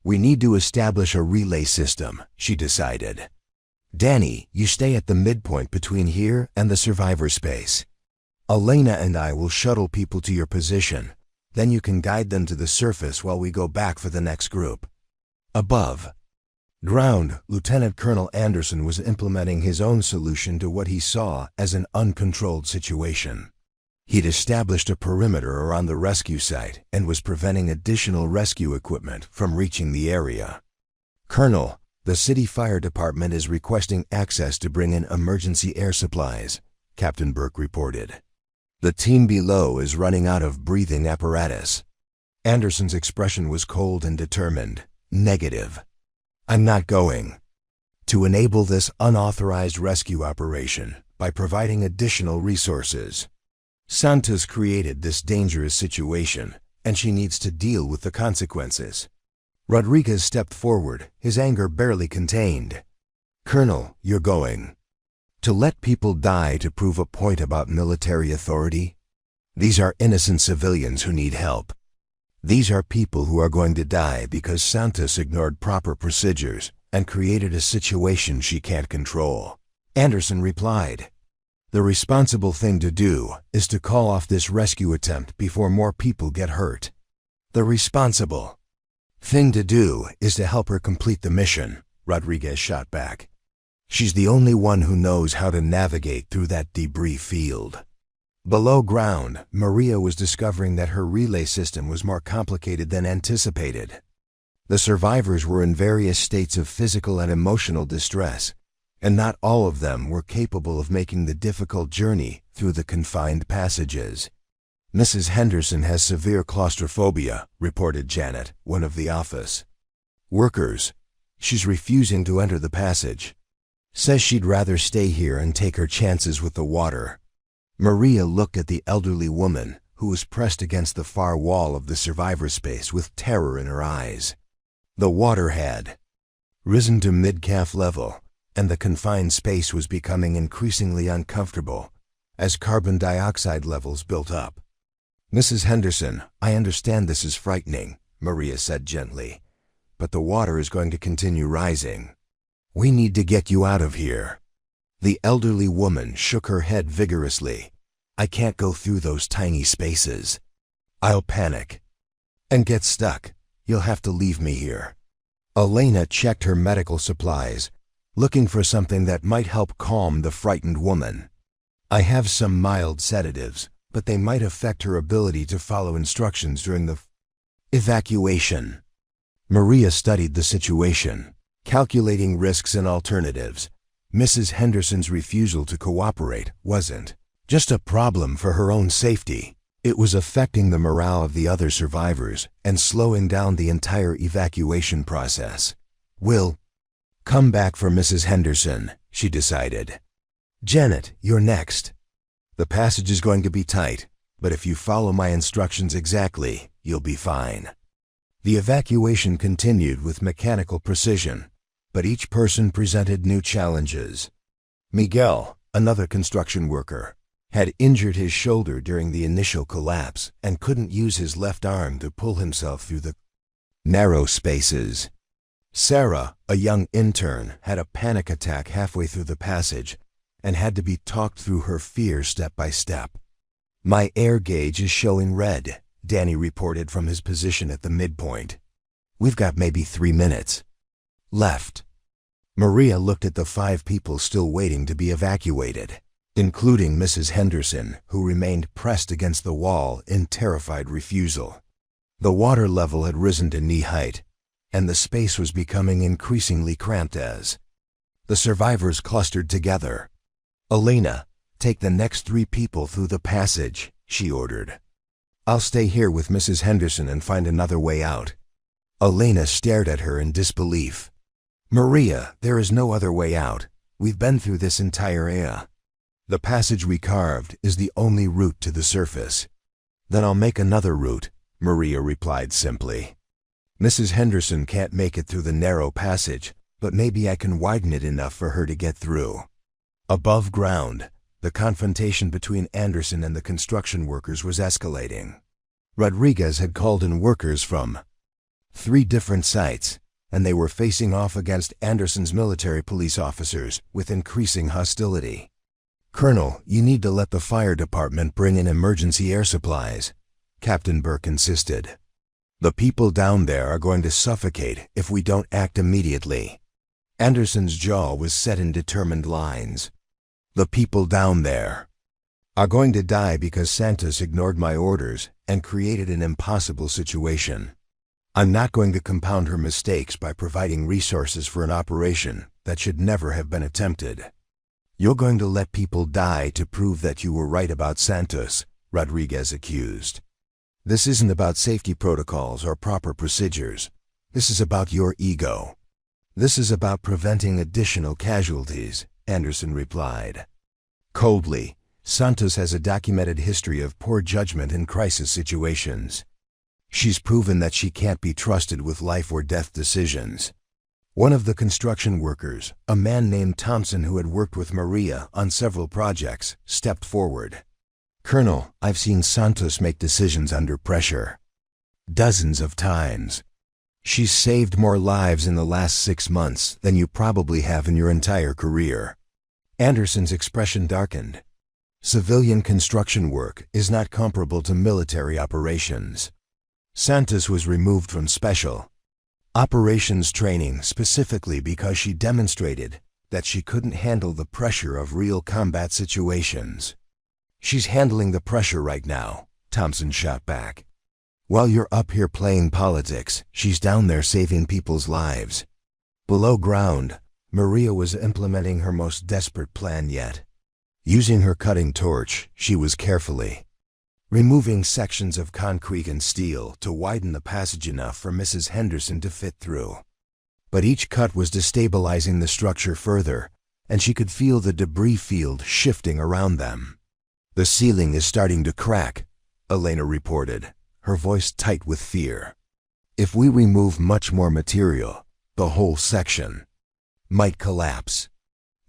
A: We need to establish a relay system, she decided. Danny, you stay at the midpoint between here and the survivor space. Elena and I will shuttle people to your position. Then you can guide them to the surface while we go back for the next group. Above ground, Lieutenant Colonel Anderson was implementing his own solution to what he saw as an uncontrolled situation. He'd established a perimeter around the rescue site and was preventing additional rescue equipment from reaching the area. Colonel, the city fire department is requesting access to bring in emergency air supplies, Captain Burke reported. The team below is running out of breathing apparatus. Anderson's expression was cold and determined. Negative. I'm not going to enable this unauthorized rescue operation by providing additional resources. Santos created this dangerous situation, and she needs to deal with the consequences. Rodriguez stepped forward, his anger barely contained. Colonel, you're going to let people die to prove a point about military authority? These are innocent civilians who need help. These are people who are going to die because Santos ignored proper procedures and created a situation she can't control. Anderson replied, the responsible thing to do is to call off this rescue attempt before more people get hurt. The responsible thing to do is to help her complete the mission, Rodriguez shot back. She's the only one who knows how to navigate through that debris field. Below ground, Maria was discovering that her relay system was more complicated than anticipated. The survivors were in various states of physical and emotional distress, and not all of them were capable of making the difficult journey through the confined passages. Mrs. Henderson has severe claustrophobia, reported Janet, one of the office workers. She's refusing to enter the passage. Says she'd rather stay here and take her chances with the water. Maria looked at the elderly woman, who was pressed against the far wall of the survivor space with terror in her eyes. The water had risen to mid-calf level, and the confined space was becoming increasingly uncomfortable as carbon dioxide levels built up. Mrs. Henderson, I understand this is frightening, Maria said gently, but the water is going to continue rising. We need to get you out of here. The elderly woman shook her head vigorously. I can't go through those tiny spaces. I'll panic and get stuck. You'll have to leave me here. Elena checked her medical supplies, looking for something that might help calm the frightened woman. I have some mild sedatives, but they might affect her ability to follow instructions during the Evacuation. Maria studied the situation, calculating risks and alternatives. Mrs. Henderson's refusal to cooperate wasn't just a problem for her own safety. It was affecting the morale of the other survivors and slowing down the entire evacuation process. "We'll come back for Mrs. Henderson," she decided. "Janet, you're next. The passage is going to be tight, but if you follow my instructions exactly, you'll be fine." The evacuation continued with mechanical precision, but each person presented new challenges. Miguel, another construction worker, had injured his shoulder during the initial collapse and couldn't use his left arm to pull himself through the narrow spaces. Sarah, a young intern, had a panic attack halfway through the passage and had to be talked through her fear step by step. "My air gauge is showing red," Danny reported from his position at the midpoint. "We've got maybe 3 minutes left." Maria looked at the 5 people still waiting to be evacuated, including Mrs. Henderson, who remained pressed against the wall in terrified refusal. The water level had risen to knee height, and the space was becoming increasingly cramped as the survivors clustered together. "Elena, take the next 3 people through the passage," she ordered. "I'll stay here with Mrs. Henderson and find another way out." Elena stared at her in disbelief. "Maria, there is no other way out. We've been through this entire area. The passage we carved is the only route to the surface." "Then I'll make another route," Maria replied simply. "Mrs. Henderson can't make it through the narrow passage, but maybe I can widen it enough for her to get through." Above ground, the confrontation between Anderson and the construction workers was escalating. Rodriguez had called in workers from 3 different sites, and they were facing off against Anderson's military police officers with increasing hostility. "Colonel, you need to let the fire department bring in emergency air supplies," Captain Burke insisted. "The people down there are going to suffocate if we don't act immediately." Anderson's jaw was set in determined lines. "The people down there are going to die because Santos ignored my orders and created an impossible situation. I'm not going to compound her mistakes by providing resources for an operation that should never have been attempted." "You're going to let people die to prove that you were right about Santos," Rodriguez accused. "This isn't about safety protocols or proper procedures. This is about your ego." "This is about preventing additional casualties," Anderson replied. Coldly, "Santos has a documented history of poor judgment in crisis situations. She's proven that she can't be trusted with life or death decisions." One of the construction workers, a man named Thompson who had worked with Maria on several projects, stepped forward. "Colonel, I've seen Santos make decisions under pressure. Dozens of times. She's saved more lives in the last 6 months than you probably have in your entire career." Anderson's expression darkened. "Civilian construction work is not comparable to military operations. Santos was removed from special operations training specifically because she demonstrated that she couldn't handle the pressure of real combat situations." "She's handling the pressure right now," Thompson shot back. "While you're up here playing politics, she's down there saving people's lives." Below ground, Maria was implementing her most desperate plan yet. Using her cutting torch, she was carefully removing sections of concrete and steel to widen the passage enough for Mrs. Henderson to fit through. But each cut was destabilizing the structure further, and she could feel the debris field shifting around them. "The ceiling is starting to crack," Elena reported, her voice tight with fear. "If we remove much more material, the whole section might collapse."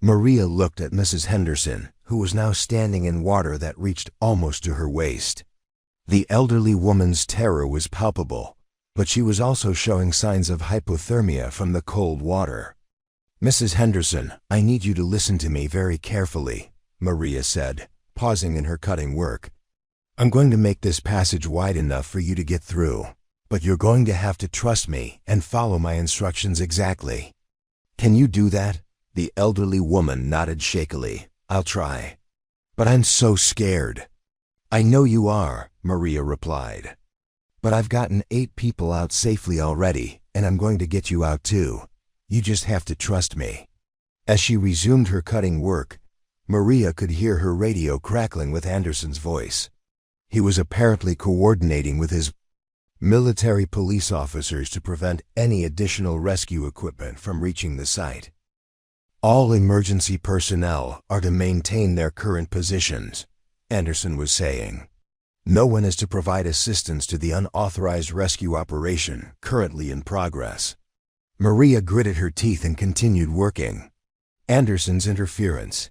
A: Maria looked at Mrs. Henderson, who was now standing in water that reached almost to her waist. The elderly woman's terror was palpable, but she was also showing signs of hypothermia from the cold water. "Mrs. Henderson, I need you to listen to me very carefully," Maria said, pausing in her cutting work. "I'm going to make this passage wide enough for you to get through, but you're going to have to trust me and follow my instructions exactly. Can you do that?" The elderly woman nodded shakily. "I'll try. But I'm so scared." "I know you are," Maria replied. But I've gotten 8 people out safely already, and I'm going to get you out too. You just have to trust me." As she resumed her cutting work, Maria could hear her radio crackling with Anderson's voice. He was apparently coordinating with his military police officers to prevent any additional rescue equipment from reaching the site. "All emergency personnel are to maintain their current positions," Anderson was saying. "No one is to provide assistance to the unauthorized rescue operation currently in progress." Maria gritted her teeth and continued working. Anderson's interference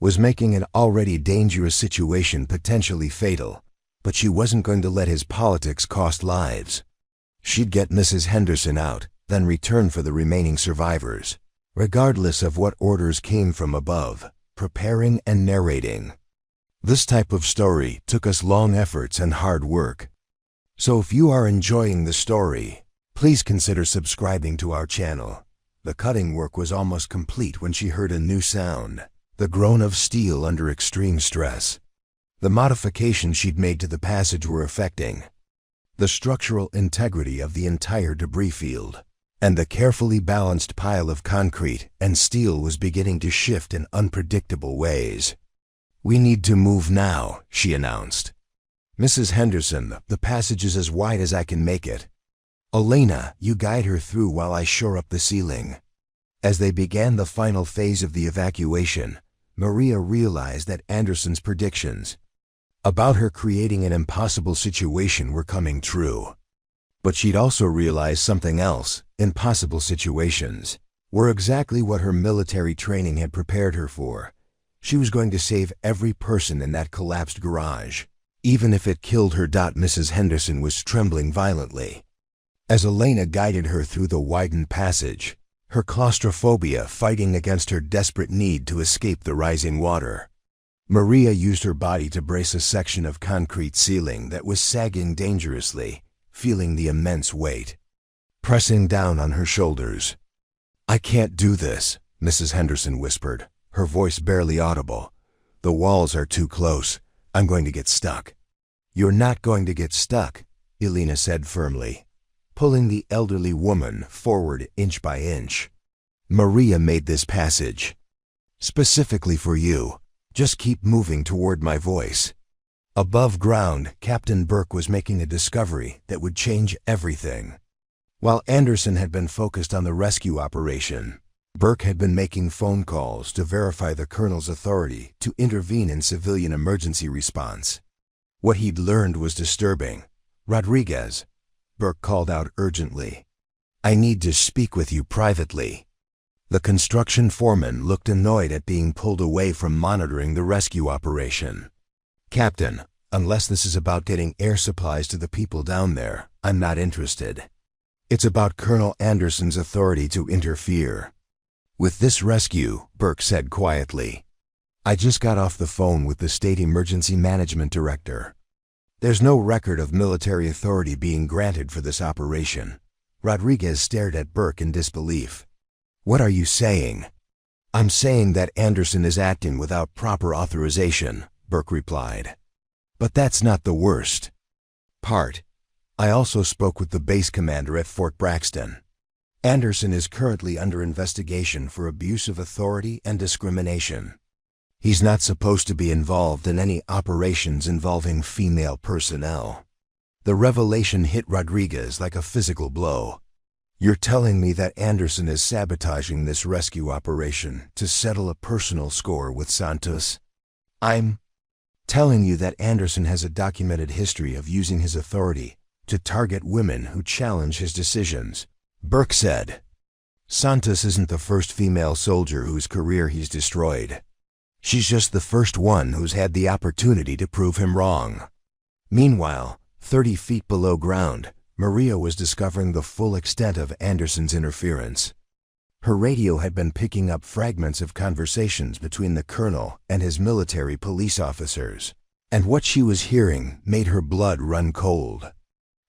A: was making an already dangerous situation potentially fatal, but she wasn't going to let his politics cost lives. She'd get Mrs. Henderson out, then return for the remaining survivors, regardless of what orders came from above, preparing and narrating. This type of story took us long efforts and hard work. So if you are enjoying the story, please consider subscribing to our channel. The cutting work was almost complete when she heard a new sound, the groan of steel under extreme stress. The modifications she'd made to the passage were affecting the structural integrity of the entire debris field, and the carefully balanced pile of concrete and steel was beginning to shift in unpredictable ways. "We need to move now," she announced. "Mrs. Henderson, the passage is as wide as I can make it. Elena, you guide her through while I shore up the ceiling." As they began the final phase of the evacuation, Maria realized that Anderson's predictions about her creating an impossible situation were coming true. But she'd also realized something else. Impossible situations were exactly what her military training had prepared her for. She was going to save every person in that collapsed garage, even if it killed her. Mrs. Henderson was trembling violently as Elena guided her through the widened passage, her claustrophobia fighting against her desperate need to escape the rising water. Maria used her body to brace a section of concrete ceiling that was sagging dangerously, feeling the immense weight pressing down on her shoulders. "I can't do this," Mrs. Henderson whispered, her voice barely audible. "The walls are too close. I'm going to get stuck." "You're not going to get stuck," Elena said firmly, pulling the elderly woman forward inch by inch. "Maria made this passage specifically for you. Just keep moving toward my voice." Above ground, Captain Burke was making a discovery that would change everything. While Anderson had been focused on the rescue operation, Burke had been making phone calls to verify the colonel's authority to intervene in civilian emergency response. What he'd learned was disturbing. "Rodriguez," Burke called out urgently, "I need to speak with you privately." The construction foreman looked annoyed at being pulled away from monitoring the rescue operation. "Captain, unless this is about getting air supplies to the people down there, I'm not interested. It's about Colonel Anderson's authority to interfere with this rescue," Burke said quietly. "I just got off the phone with the state emergency management director. There's no record of military authority being granted for this operation." Rodriguez stared at Burke in disbelief. "What are you saying?" "I'm saying that Anderson is acting without proper authorization," Burke replied. "But that's not the worst part. I also spoke with the base commander at Fort Braxton. Anderson is currently under investigation for abuse of authority and discrimination. He's not supposed to be involved in any operations involving female personnel." The revelation hit Rodriguez like a physical blow. "You're telling me that Anderson is sabotaging this rescue operation to settle a personal score with Santos?" "I'm telling you that Anderson has a documented history of using his authority to target women who challenge his decisions," Burke said. "Santos isn't the first female soldier whose career he's destroyed. She's just the first one who's had the opportunity to prove him wrong." Meanwhile, 30 feet below ground, Maria was discovering the full extent of Anderson's interference. Her radio had been picking up fragments of conversations between the colonel and his military police officers, and what she was hearing made her blood run cold.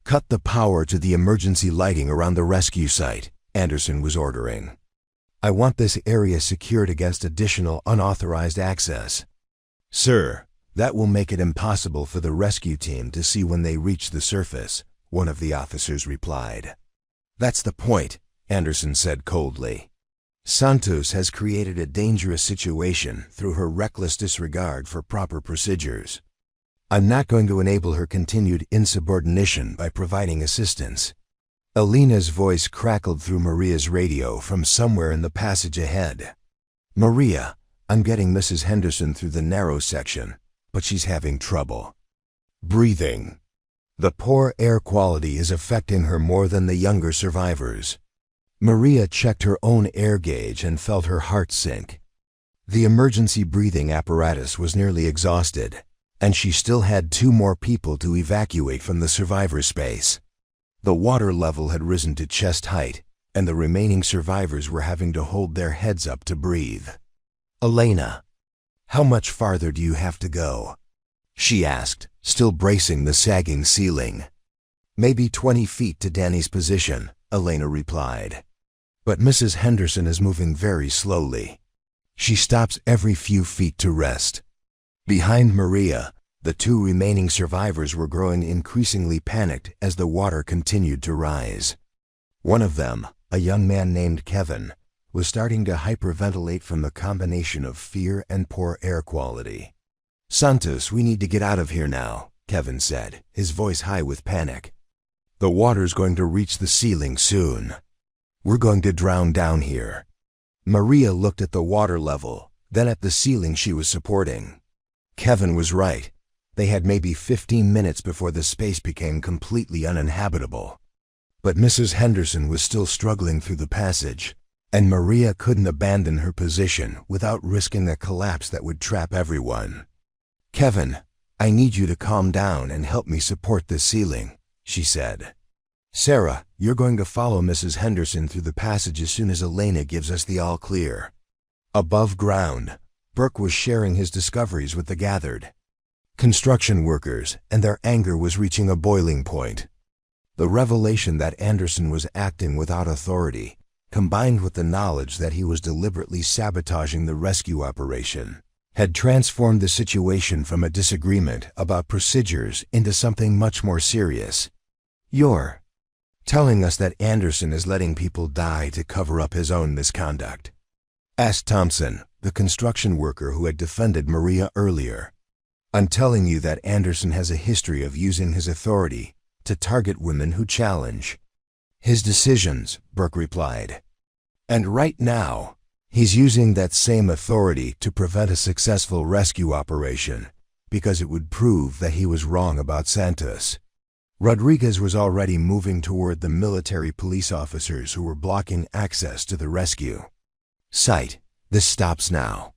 A: "Cut the power to the emergency lighting around the rescue site," Anderson was ordering. "I want this area secured against additional unauthorized access." "Sir, that will make it impossible for the rescue team to see when they reach the surface," one of the officers replied. That's the point, Anderson said coldly. Santos has created a dangerous situation through her reckless disregard for proper procedures. I'm not going to enable her continued insubordination by providing assistance. Elena's voice crackled through Maria's radio from somewhere in the passage ahead. Maria, I'm getting Mrs. Henderson through the narrow section, but she's having trouble breathing. The poor air quality is affecting her more than the younger survivors. Maria checked her own air gauge and felt her heart sink. The emergency breathing apparatus was nearly exhausted, and she still had 2 more people to evacuate from the survivor space. The water level had risen to chest height, and the remaining survivors were having to hold their heads up to breathe. Elena, how much farther do you have to go? She asked, still bracing the sagging ceiling. Maybe 20 feet to Danny's position, Elena replied. But Mrs. Henderson is moving very slowly. She stops every few feet to rest. Behind Maria, the 2 remaining survivors were growing increasingly panicked as the water continued to rise. One of them, a young man named Kevin, was starting to hyperventilate from the combination of fear and poor air quality. Santos, we need to get out of here now, Kevin said, his voice high with panic. The water's going to reach the ceiling soon. We're going to drown down here. Maria looked at the water level, then at the ceiling she was supporting. Kevin was right. They had maybe 15 minutes before the space became completely uninhabitable. But Mrs. Henderson was still struggling through the passage, and Maria couldn't abandon her position without risking a collapse that would trap everyone. Kevin, I need you to calm down and help me support this ceiling, she said. Sarah, you're going to follow Mrs. Henderson through the passage as soon as Elena gives us the all clear. Above ground, Burke was sharing his discoveries with the gathered construction workers, and their anger was reaching a boiling point. The revelation that Anderson was acting without authority, combined with the knowledge that he was deliberately sabotaging the rescue operation, had transformed the situation from a disagreement about procedures into something much more serious. You're telling us that Anderson is letting people die to cover up his own misconduct? Asked Thompson, the construction worker who had defended Maria earlier. I'm telling you that Anderson has a history of using his authority to target women who challenge his decisions, Burke replied. And right now, he's using that same authority to prevent a successful rescue operation because it would prove that he was wrong about Santos. Rodriguez was already moving toward the military police officers who were blocking access to the rescue site. This stops now.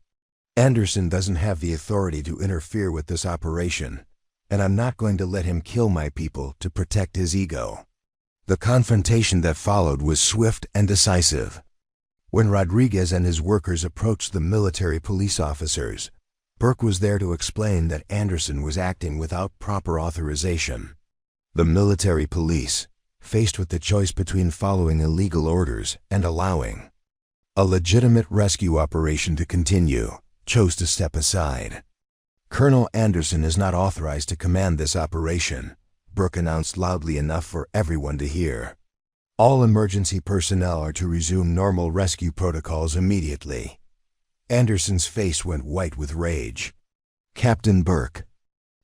A: Anderson doesn't have the authority to interfere with this operation, and I'm not going to let him kill my people to protect his ego. The confrontation that followed was swift and decisive. When Rodriguez and his workers approached the military police officers, Burke was there to explain that Anderson was acting without proper authorization. The military police, faced with the choice between following illegal orders and allowing a legitimate rescue operation to continue, chose to step aside. Colonel Anderson is not authorized to command this operation, Burke announced loudly enough for everyone to hear. All emergency personnel are to resume normal rescue protocols immediately. Anderson's face went white with rage. Captain Burke,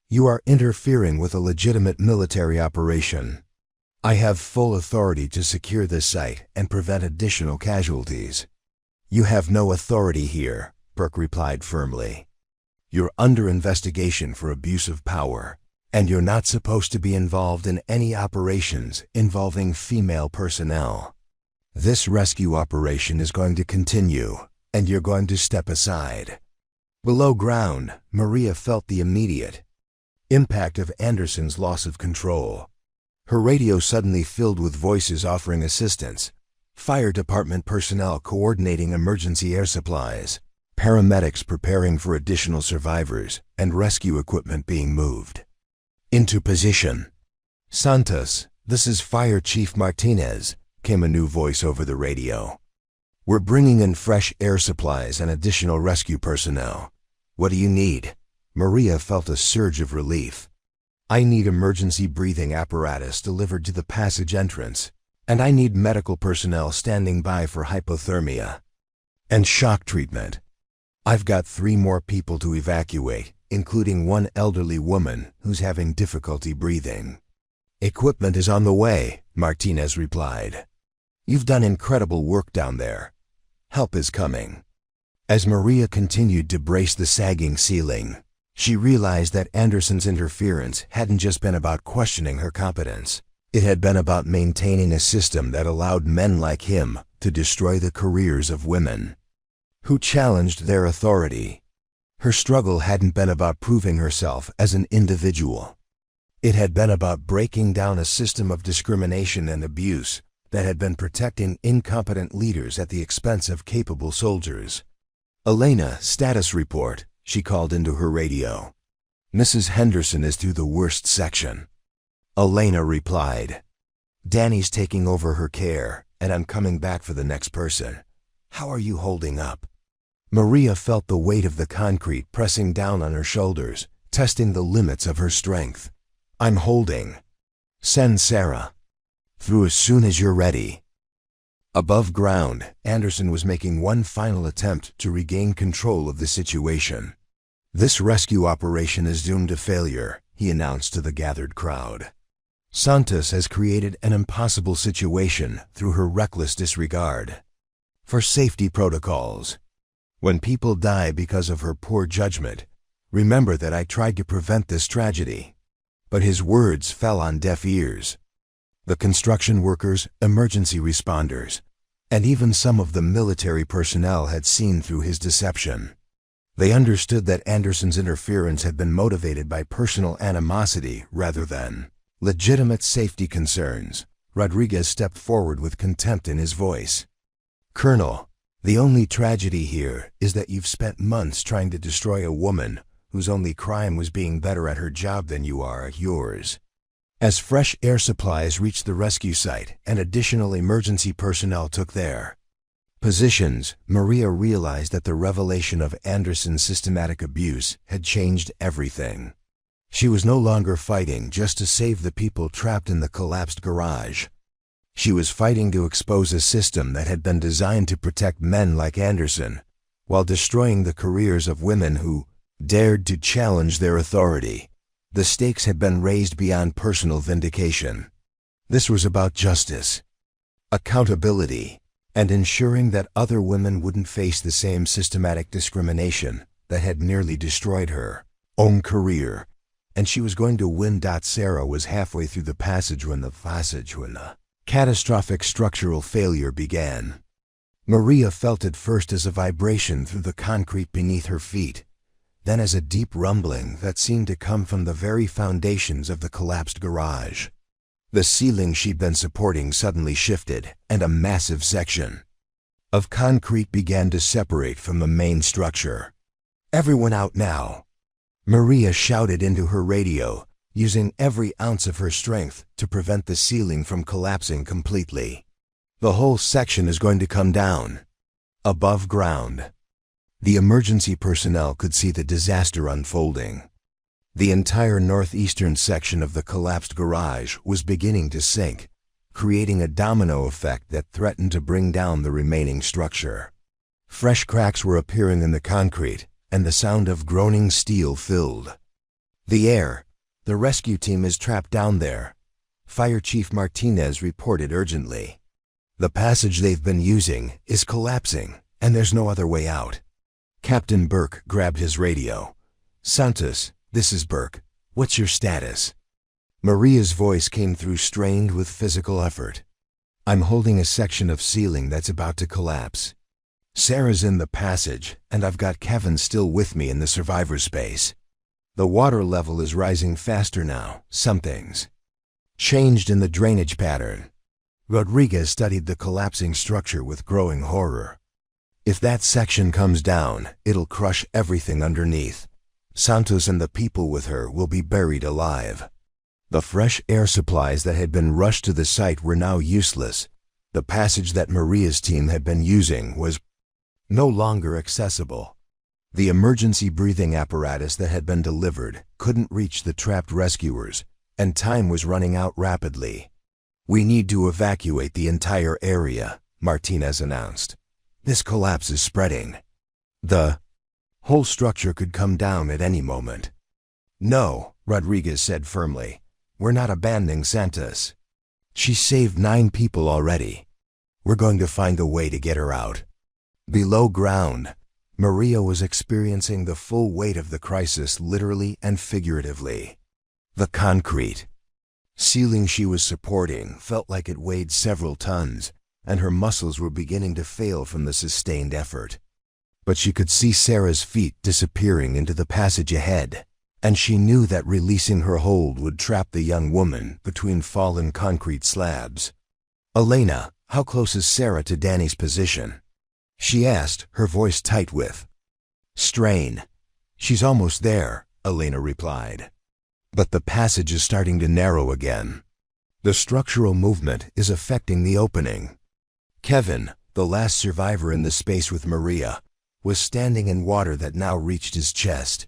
A: you are interfering with a legitimate military operation. I have full authority to secure this site and prevent additional casualties. You have no authority here, Burke replied firmly. You're under investigation for abuse of power, and you're not supposed to be involved in any operations involving female personnel. This rescue operation is going to continue, and you're going to step aside. Below ground, Maria felt the immediate impact of Anderson's loss of control. Her radio suddenly filled with voices offering assistance, fire department personnel coordinating emergency air supplies, paramedics preparing for additional survivors, and rescue equipment being moved into position. Santos, this is Fire Chief Martinez, came a new voice over the radio. We're bringing in fresh air supplies and additional rescue personnel. What do you need? Maria felt a surge of relief. I need emergency breathing apparatus delivered to the passage entrance, and I need medical personnel standing by for hypothermia and shock treatment. I've got 3 more people to evacuate, including one elderly woman who's having difficulty breathing. Equipment is on the way, Martinez replied. You've done incredible work down there. Help is coming. As Maria continued to brace the sagging ceiling, she realized that Anderson's interference hadn't just been about questioning her competence. It had been about maintaining a system that allowed men like him to destroy the careers of women who challenged their authority. Her struggle hadn't been about proving herself as an individual. It had been about breaking down a system of discrimination and abuse that had been protecting incompetent leaders at the expense of capable soldiers. "Elena, status report," she called into her radio. "Mrs. Henderson is through the worst section." Elena replied, "Danny's taking over her care, and I'm coming back for the next person. How are you holding up?" Maria felt the weight of the concrete pressing down on her shoulders, testing the limits of her strength. "I'm holding. Send Sarah through as soon as you're ready." Above ground, Anderson was making one final attempt to regain control of the situation. "This rescue operation is doomed to failure," he announced to the gathered crowd. "Santos has created an impossible situation through her reckless disregard for safety protocols. When people die because of her poor judgment, remember that I tried to prevent this tragedy." But his words fell on deaf ears. The construction workers, emergency responders, and even some of the military personnel had seen through his deception. They understood that Anderson's interference had been motivated by personal animosity rather than legitimate safety concerns. Rodriguez stepped forward with contempt in his voice. "Colonel, the only tragedy here is that you've spent months trying to destroy a woman whose only crime was being better at her job than you are at yours." As fresh air supplies reached the rescue site and additional emergency personnel took their positions, Maria realized that the revelation of Anderson's systematic abuse had changed everything. She was no longer fighting just to save the people trapped in the collapsed garage. She was fighting to expose a system that had been designed to protect men like Anderson, while destroying the careers of women who dared to challenge their authority. The stakes had been raised beyond personal vindication. This was about justice, accountability, and ensuring that other women wouldn't face the same systematic discrimination that had nearly destroyed her own career. And she was going to win. Sarah was halfway through the passage when the catastrophic structural failure began. Maria felt it first as a vibration through the concrete beneath her feet, then as a deep rumbling that seemed to come from the very foundations of the collapsed garage. The ceiling she'd been supporting suddenly shifted, and a massive section of concrete began to separate from the main structure. "Everyone out now," Maria shouted into her radio, using every ounce of her strength to prevent the ceiling from collapsing completely. "The whole section is going to come down." Above ground, the emergency personnel could see the disaster unfolding. The entire northeastern section of the collapsed garage was beginning to sink, creating a domino effect that threatened to bring down the remaining structure. Fresh cracks were appearing in the concrete, and the sound of groaning steel filled the air. "The rescue team is trapped down there," Fire Chief Martinez reported urgently. "The passage they've been using is collapsing, and there's no other way out." Captain Burke grabbed his radio. "Santos, this is Burke. What's your status?" Maria's voice came through strained with physical effort. "I'm holding a section of ceiling that's about to collapse. Sarah's in the passage, and I've got Kevin still with me in the survivor space. The water level is rising faster now. Something's changed in the drainage pattern." Rodriguez studied the collapsing structure with growing horror. "If that section comes down, it'll crush everything underneath. Santos and the people with her will be buried alive." The fresh air supplies that had been rushed to the site were now useless. The passage that Maria's team had been using was no longer accessible. The emergency breathing apparatus that had been delivered couldn't reach the trapped rescuers, and time was running out rapidly. "We need to evacuate the entire area," Martinez announced. "This collapse is spreading. The whole structure could come down at any moment." "No," Rodriguez said firmly. "We're not abandoning Santos. She saved 9 people already. We're going to find a way to get her out." Below ground, Maria was experiencing the full weight of the crisis literally and figuratively. The concrete ceiling she was supporting felt like it weighed several tons, and her muscles were beginning to fail from the sustained effort. But she could see Sarah's feet disappearing into the passage ahead, and she knew that releasing her hold would trap the young woman between fallen concrete slabs. "Elena, how close is Sarah to Danny's position?" she asked, her voice tight with strain. "She's almost there," Elena replied. "But the passage is starting to narrow again. The structural movement is affecting the opening." Kevin, the last survivor in the space with Maria, was standing in water that now reached his chest.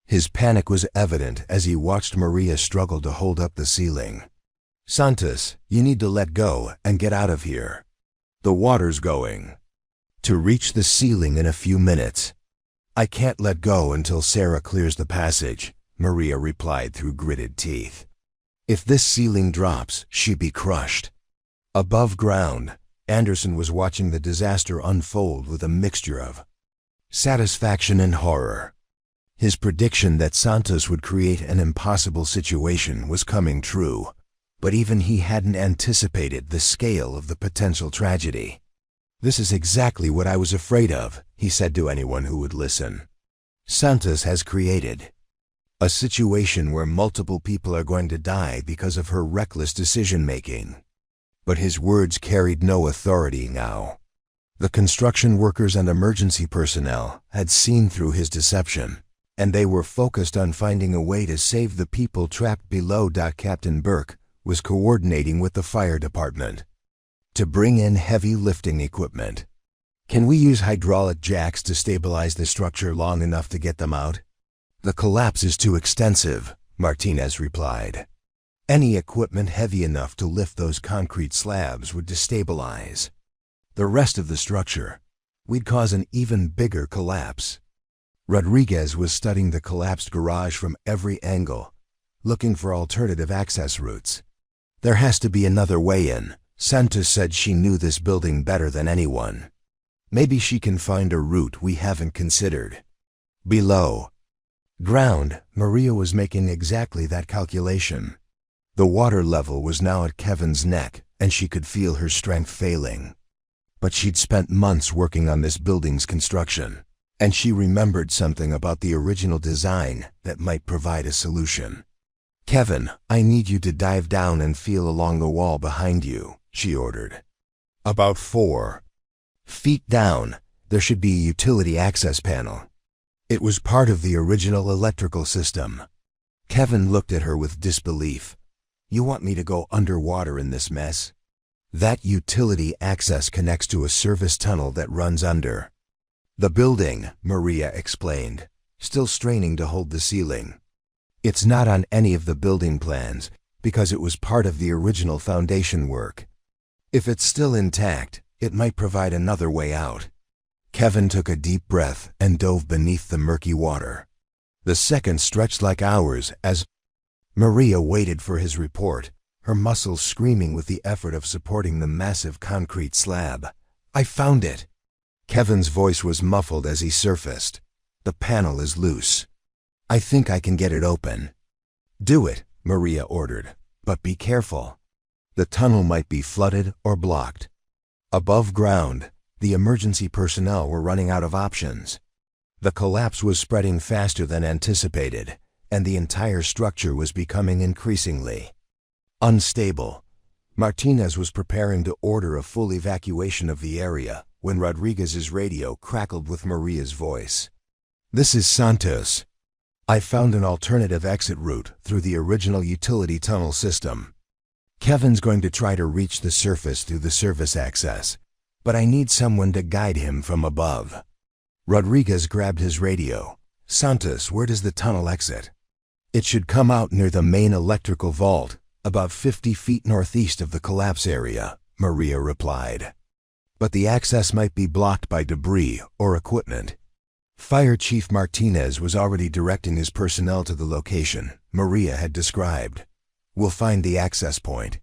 A: His panic was evident as he watched Maria struggle to hold up the ceiling. "Santos, you need to let go and get out of here. The water's going to reach the ceiling in a few minutes." "I can't let go until Sarah clears the passage," Maria replied through gritted teeth. "If this ceiling drops, she'd be crushed." Above ground, Anderson was watching the disaster unfold with a mixture of satisfaction and horror. His prediction that Santos would create an impossible situation was coming true, but even he hadn't anticipated the scale of the potential tragedy. "This is exactly what I was afraid of," he said to anyone who would listen. "Santos has created a situation where multiple people are going to die because of her reckless decision-making." But his words carried no authority now. The construction workers and emergency personnel had seen through his deception, and they were focused on finding a way to save the people trapped below. Captain Burke was coordinating with the fire department to bring in heavy lifting equipment. "Can we use hydraulic jacks to stabilize the structure long enough to get them out?" "The collapse is too extensive," Martinez replied. "Any equipment heavy enough to lift those concrete slabs would destabilize the rest of the structure. We'd cause an even bigger collapse." Rodriguez was studying the collapsed garage from every angle, looking for alternative access routes. "There has to be another way in." Santos said she knew this building better than anyone. "Maybe she can find a route we haven't considered." Below ground, Maria was making exactly that calculation. The water level was now at Kevin's neck, and she could feel her strength failing. But she'd spent months working on this building's construction, and she remembered something about the original design that might provide a solution. "Kevin, I need you to dive down and feel along the wall behind you," she ordered. About 4 feet down, there should be a utility access panel. It was part of the original electrical system. Kevin looked at her with disbelief. "You want me to go underwater in this mess?" "That utility access connects to a service tunnel that runs under the building," Maria explained, still straining to hold the ceiling. "It's not on any of the building plans because it was part of the original foundation work. If it's still intact, it might provide another way out." Kevin took a deep breath and dove beneath the murky water. The seconds stretched like hours as Maria waited for his report, her muscles screaming with the effort of supporting the massive concrete slab. "I found it." Kevin's voice was muffled as he surfaced. "The panel is loose. I think I can get it open." "Do it," Maria ordered, "but be careful. The tunnel might be flooded or blocked." Above ground, the emergency personnel were running out of options. The collapse was spreading faster than anticipated, and the entire structure was becoming increasingly unstable. Martinez was preparing to order a full evacuation of the area when Rodriguez's radio crackled with Maria's voice. "This is Santos. I found an alternative exit route through the original utility tunnel system. Kevin's going to try to reach the surface through the service access, but I need someone to guide him from above." Rodriguez grabbed his radio. Santos, where does the tunnel exit? It should come out near the main electrical vault, about 50 feet northeast of the collapse area, Maria replied. But the access might be blocked by debris or equipment. Fire Chief Martinez was already directing his personnel to the location Maria had described. We'll find the access point.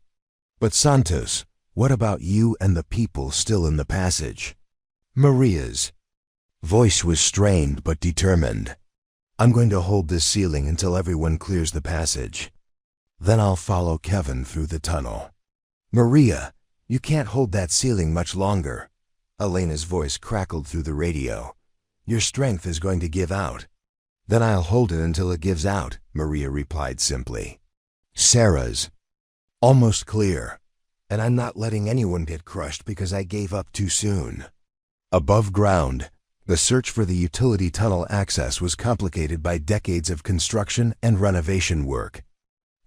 A: But Santos, what about you and the people still in the passage? Maria's voice was strained but determined. I'm going to hold this ceiling until everyone clears the passage. Then I'll follow Kevin through the tunnel. Maria, you can't hold that ceiling much longer. Elena's voice crackled through the radio. Your strength is going to give out. Then I'll hold it until it gives out, Maria replied simply. Sarah's almost clear, and I'm not letting anyone get crushed because I gave up too soon. Above ground, the search for the utility tunnel access was complicated by decades of construction and renovation work.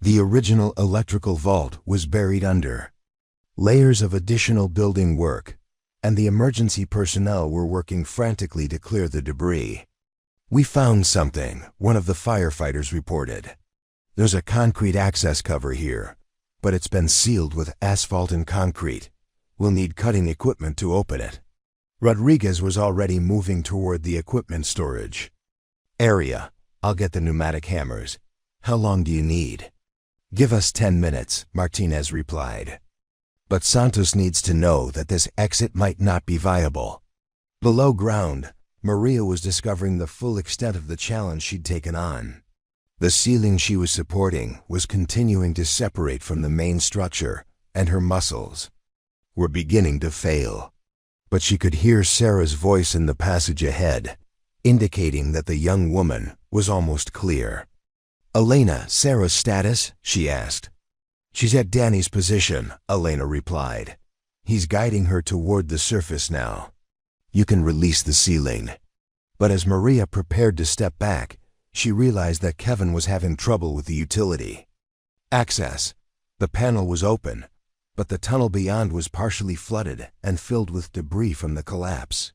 A: The original electrical vault was buried under layers of additional building work, and the emergency personnel were working frantically to clear the debris. We found something, one of the firefighters reported. There's a concrete access cover here, but it's been sealed with asphalt and concrete. We'll need cutting equipment to open it. Rodriguez was already moving toward the equipment storage area. I'll get the pneumatic hammers. How long do you need? Give us 10 minutes, Martinez replied. But Santos needs to know that this exit might not be viable. Below ground, Maria was discovering the full extent of the challenge she'd taken on. The ceiling she was supporting was continuing to separate from the main structure, and her muscles were beginning to fail. But she could hear Sarah's voice in the passage ahead, indicating that the young woman was almost clear. Elena, Sarah's status? She asked. She's at Danny's position, Elena replied. He's guiding her toward the surface now. You can release the ceiling. But as Maria prepared to step back, she realized that Kevin was having trouble with the utility access. The panel was open, but the tunnel beyond was partially flooded and filled with debris from the collapse.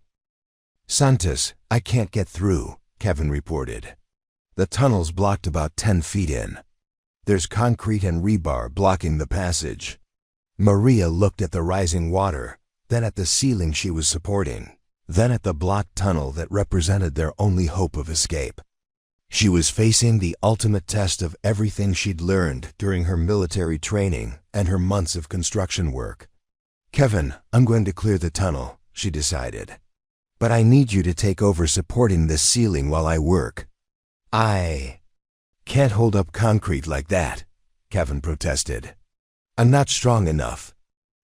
A: Santos, I can't get through, Kevin reported. The tunnel's blocked about 10 feet in. There's concrete and rebar blocking the passage. Maria looked at the rising water, then at the ceiling she was supporting, then at the blocked tunnel that represented their only hope of escape. She was facing the ultimate test of everything she'd learned during her military training and her months of construction work. Kevin, I'm going to clear the tunnel, she decided. But I need you to take over supporting this ceiling while I work. I can't hold up concrete like that, Kevin protested. I'm not strong enough.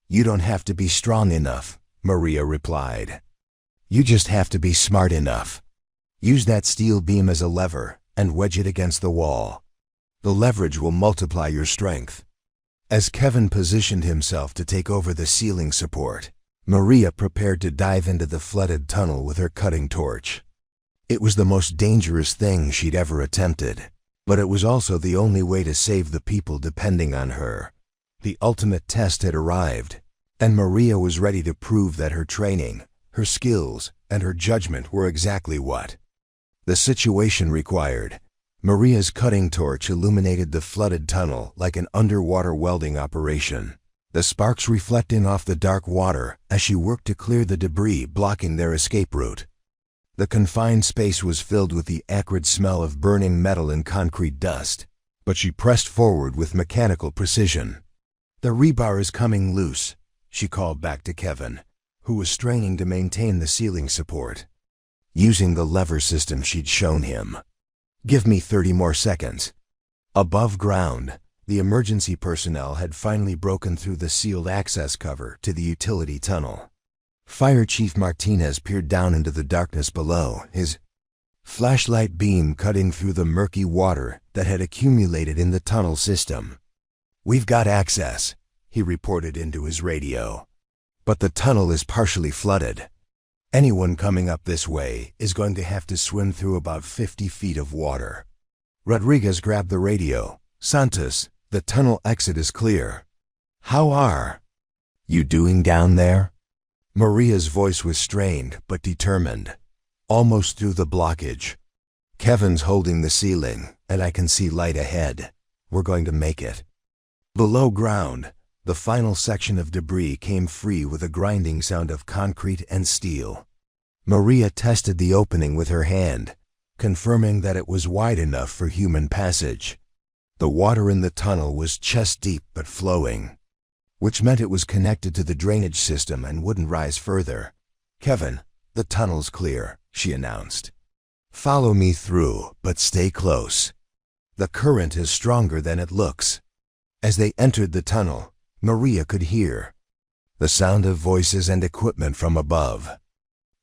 A: You don't have to be strong enough, Maria replied. You just have to be smart enough. Use that steel beam as a lever and wedge it against the wall. The leverage will multiply your strength. As Kevin positioned himself to take over the ceiling support, Maria prepared to dive into the flooded tunnel with her cutting torch. It was the most dangerous thing she'd ever attempted, but it was also the only way to save the people depending on her. The ultimate test had arrived, and Maria was ready to prove that her training, her skills, and her judgment were exactly what the situation required. Maria's cutting torch illuminated the flooded tunnel like an underwater welding operation, the sparks reflecting off the dark water as she worked to clear the debris blocking their escape route. The confined space was filled with the acrid smell of burning metal and concrete dust, but she pressed forward with mechanical precision. The rebar is coming loose, she called back to Kevin, who was straining to maintain the ceiling support, using the lever system she'd shown him. Give me 30 more seconds. Above ground, the emergency personnel had finally broken through the sealed access cover to the utility tunnel. Fire Chief Martinez peered down into the darkness below, his flashlight beam cutting through the murky water that had accumulated in the tunnel system. We've got access, he reported into his radio. But the tunnel is partially flooded. Anyone coming up this way is going to have to swim through about 50 feet of water. Rodriguez grabbed the radio. Santos, the tunnel exit is clear. How are you doing down there? Maria's voice was strained but determined. Almost through the blockage. Kevin's holding the ceiling, and I can see light ahead. We're going to make it. Below ground, the final section of debris came free with a grinding sound of concrete and steel. Maria tested the opening with her hand, confirming that it was wide enough for human passage. The water in the tunnel was chest-deep but flowing, which meant it was connected to the drainage system and wouldn't rise further. "Kevin, the tunnel's clear," she announced. "Follow me through, but stay close. The current is stronger than it looks." As they entered the tunnel, Maria could hear the sound of voices and equipment from above.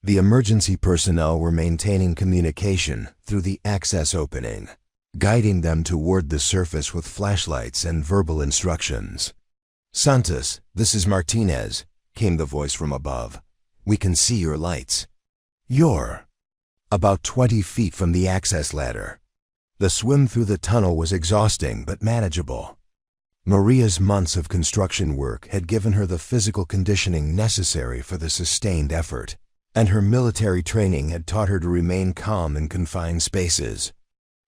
A: The emergency personnel were maintaining communication through the access opening, guiding them toward the surface with flashlights and verbal instructions. "Santos, this is Martinez," came the voice from above. "We can see your lights. You're about 20 feet from the access ladder." The swim through the tunnel was exhausting but manageable. Maria's months of construction work had given her the physical conditioning necessary for the sustained effort, and her military training had taught her to remain calm in confined spaces.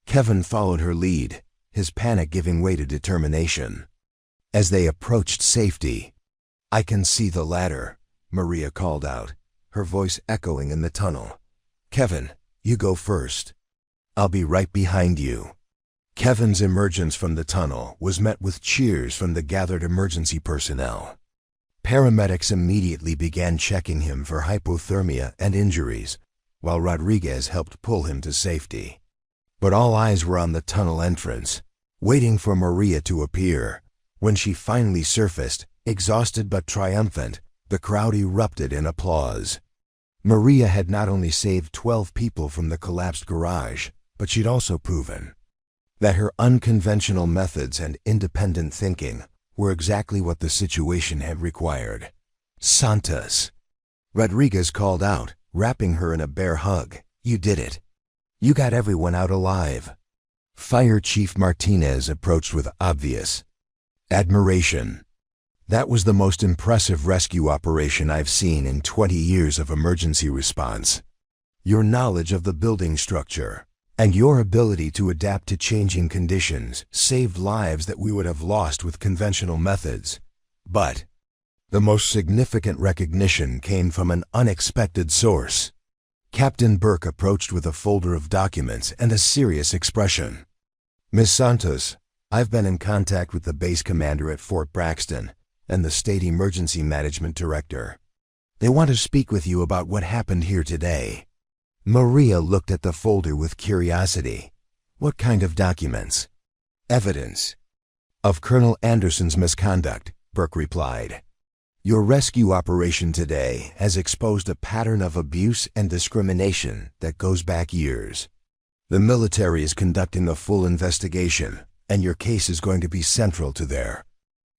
A: Kevin followed her lead, his panic giving way to determination. As they approached safety, "I can see the ladder," Maria called out, her voice echoing in the tunnel. "Kevin, you go first. I'll be right behind you." Kevin's emergence from the tunnel was met with cheers from the gathered emergency personnel. Paramedics immediately began checking him for hypothermia and injuries, while Rodriguez helped pull him to safety. But all eyes were on the tunnel entrance, waiting for Maria to appear. When she finally surfaced, exhausted but triumphant, the crowd erupted in applause. Maria had not only saved 12 people from the collapsed garage, but she'd also proven that her unconventional methods and independent thinking were exactly what the situation had required. "Santos," Rodriguez called out, wrapping her in a bear hug. "You did it. You got everyone out alive." Fire Chief Martinez approached with obvious admiration. "That was the most impressive rescue operation I've seen in 20 years of emergency response. Your knowledge of the building structure and your ability to adapt to changing conditions saved lives that we would have lost with conventional methods. But the most significant recognition came from an unexpected source." Captain Burke approached with a folder of documents and a serious expression. "Miss Santos, I've been in contact with the base commander at Fort Braxton and the State Emergency Management Director. They want to speak with you about what happened here today." Maria looked at the folder with curiosity. "What kind of documents?" "Evidence of Colonel Anderson's misconduct," Burke replied. "Your rescue operation today has exposed a pattern of abuse and discrimination that goes back years. The military is conducting a full investigation, and your case is going to be central to their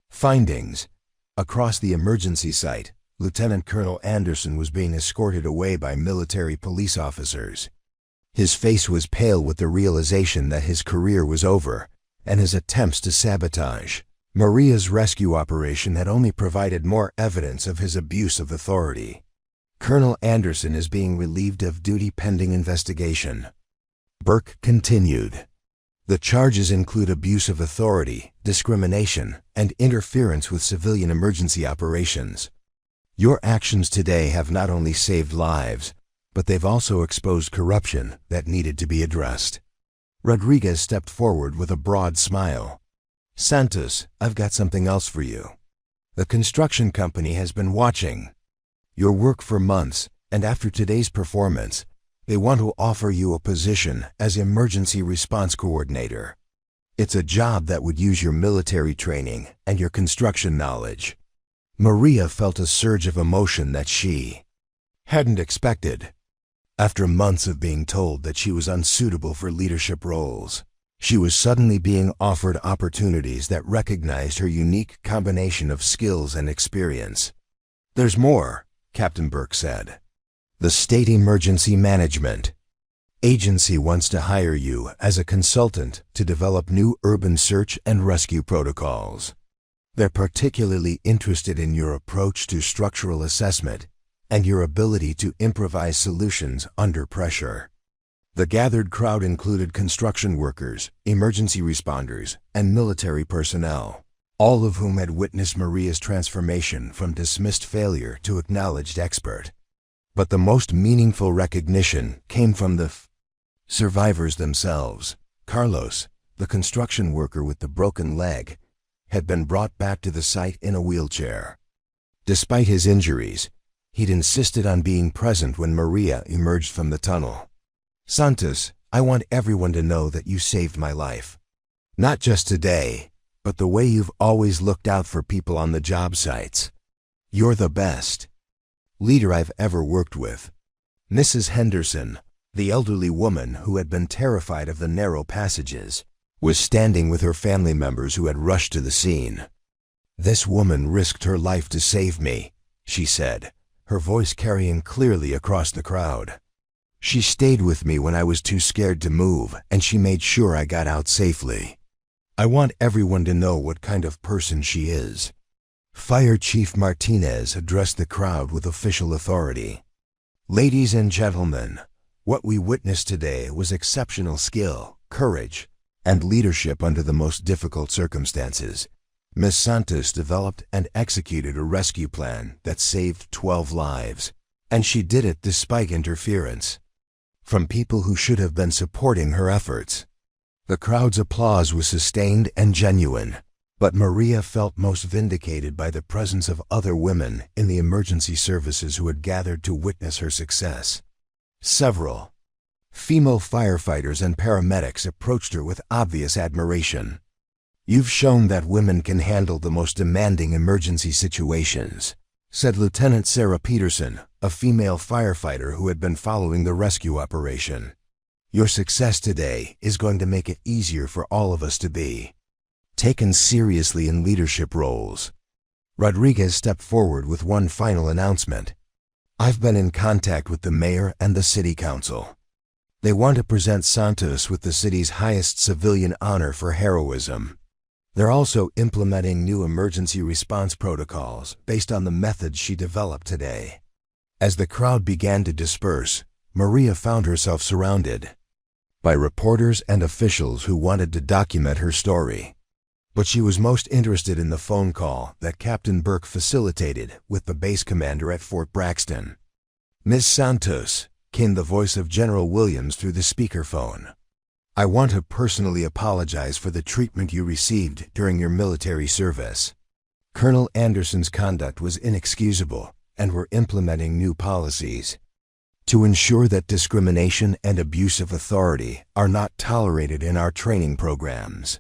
A: findings." Across the emergency site, Lieutenant Colonel Anderson was being escorted away by military police officers. His face was pale with the realization that his career was over, and his attempts to sabotage Maria's rescue operation had only provided more evidence of his abuse of authority. "Colonel Anderson is being relieved of duty pending investigation," Burke continued. "The charges include abuse of authority, discrimination, and interference with civilian emergency operations. Your actions today have not only saved lives, but they've also exposed corruption that needed to be addressed." Rodriguez stepped forward with a broad smile. "Santos, I've got something else for you. The construction company has been watching your work for months, and after today's performance, they want to offer you a position as Emergency Response Coordinator. It's a job that would use your military training and your construction knowledge." Maria felt a surge of emotion that she hadn't expected. After months of being told that she was unsuitable for leadership roles, she was suddenly being offered opportunities that recognized her unique combination of skills and experience. "There's more," Captain Burke said. "The State Emergency Management Agency wants to hire you as a consultant to develop new urban search and rescue protocols. They're particularly interested in your approach to structural assessment and your ability to improvise solutions under pressure. The gathered crowd included construction workers, emergency responders, and military personnel, all of whom had witnessed Maria's transformation from dismissed failure to acknowledged expert. But the most meaningful recognition came from the survivors themselves. Carlos, the construction worker with the broken leg, had been brought back to the site in a wheelchair. Despite his injuries, he'd insisted on being present when Maria emerged from the tunnel. "Santos, I want everyone to know that you saved my life. Not just today, but the way you've always looked out for people on the job sites. You're the best leader I've ever worked with." Mrs. Henderson, the elderly woman who had been terrified of the narrow passages, was standing with her family members who had rushed to the scene. "This woman risked her life to save me," she said, her voice carrying clearly across the crowd. "She stayed with me when I was too scared to move, and she made sure I got out safely. I want everyone to know what kind of person she is." Fire Chief Martinez addressed the crowd with official authority. "Ladies and gentlemen, what we witnessed today was exceptional skill, courage, and leadership under the most difficult circumstances. Ms. Santos developed and executed a rescue plan that saved 12 lives, and she did it despite interference from people who should have been supporting her efforts." The crowd's applause was sustained and genuine, but Maria felt most vindicated by the presence of other women in the emergency services who had gathered to witness her success. Several female firefighters and paramedics approached her with obvious admiration. "You've shown that women can handle the most demanding emergency situations," said Lieutenant Sarah Peterson, a female firefighter who had been following the rescue operation. "Your success today is going to make it easier for all of us to be taken seriously in leadership roles." Rodriguez stepped forward with one final announcement. "I've been in contact with the mayor and the city council. They want to present Santos with the city's highest civilian honor for heroism. They're also implementing new emergency response protocols based on the methods she developed today." As the crowd began to disperse, Maria found herself surrounded by reporters and officials who wanted to document her story. But she was most interested in the phone call that Captain Burke facilitated with the base commander at Fort Braxton. "Ms. Santos," came the voice of General Williams through the speakerphone, "I want to personally apologize for the treatment you received during your military service. Colonel Anderson's conduct was inexcusable, and we're implementing new policies to ensure that discrimination and abuse of authority are not tolerated in our training programs."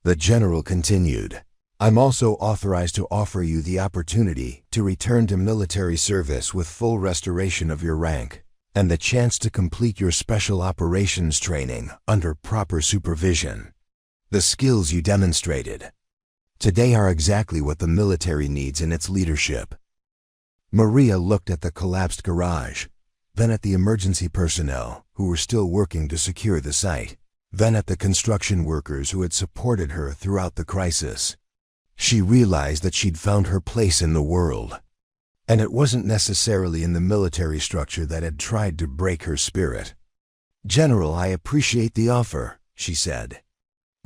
A: The general continued, "I'm also authorized to offer you the opportunity to return to military service with full restoration of your rank and the chance to complete your special operations training under proper supervision. The skills you demonstrated today are exactly what the military needs in its leadership." Maria looked at the collapsed garage, then at the emergency personnel who were still working to secure the site, then at the construction workers who had supported her throughout the crisis. She realized that she'd found her place in the world, and it wasn't necessarily in the military structure that had tried to break her spirit. "General, I appreciate the offer," she said,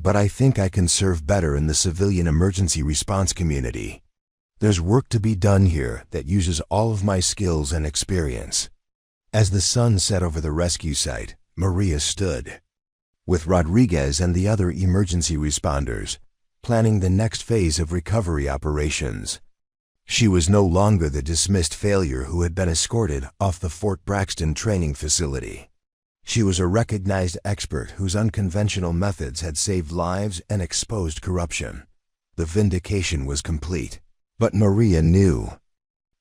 A: "but I think I can serve better in the civilian emergency response community. There's work to be done here that uses all of my skills and experience." As the sun set over the rescue site, Maria stood with Rodriguez and the other emergency responders, planning the next phase of recovery operations. She was no longer the dismissed failure who had been escorted off the Fort Braxton training facility. She was a recognized expert whose unconventional methods had saved lives and exposed corruption. The vindication was complete, but Maria knew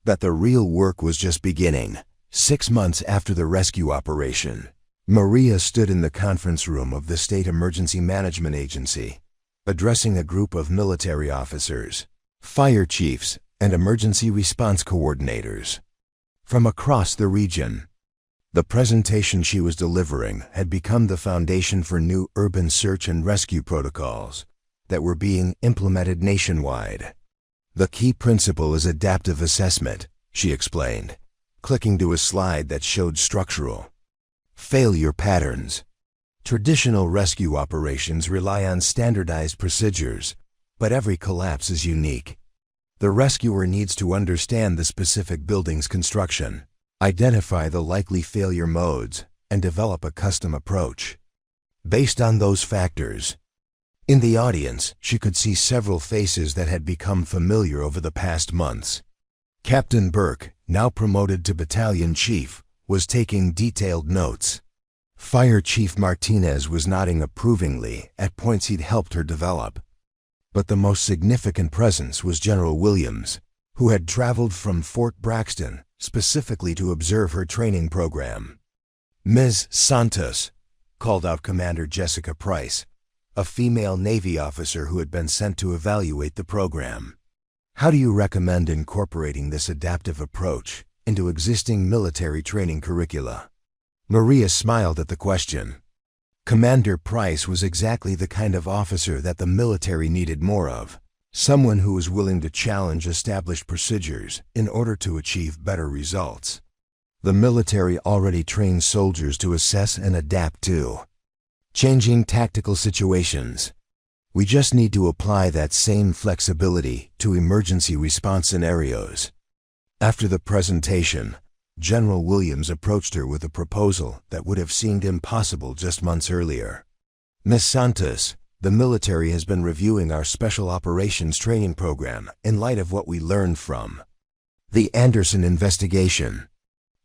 A: that the real work was just beginning. 6 months after the rescue operation, Maria stood in the conference room of the State Emergency Management Agency, addressing a group of military officers, fire chiefs, and emergency response coordinators from across the region. The presentation she was delivering had become the foundation for new urban search and rescue protocols that were being implemented nationwide. "The key principle is adaptive assessment," she explained. clicking to a slide that showed structural failure patterns. Traditional rescue operations rely on standardized procedures, but every collapse is unique. The rescuer needs to understand the specific building's construction, identify the likely failure modes, and develop a custom approach based on those factors. In the audience, she could see several faces that had become familiar over the past months. Captain Burke, now promoted to battalion chief, was taking detailed notes. Fire Chief Martinez was nodding approvingly at points he'd helped her develop. But the most significant presence was General Williams, who had traveled from Fort Braxton specifically to observe her training program. "Ms. Santos," called out Commander Jessica Price, a female Navy officer who had been sent to evaluate the program. "How do you recommend incorporating this adaptive approach into existing military training curricula?" Maria smiled at the question. Commander Price was exactly the kind of officer that the military needed more of, someone who was willing to challenge established procedures in order to achieve better results. The military already trains soldiers to assess and adapt to changing tactical situations. We just need to apply that same flexibility to emergency response scenarios. After the presentation, General Williams approached her with a proposal that would have seemed impossible just months earlier. "Ms. Santos, the military has been reviewing our special operations training program in light of what we learned from the Anderson investigation.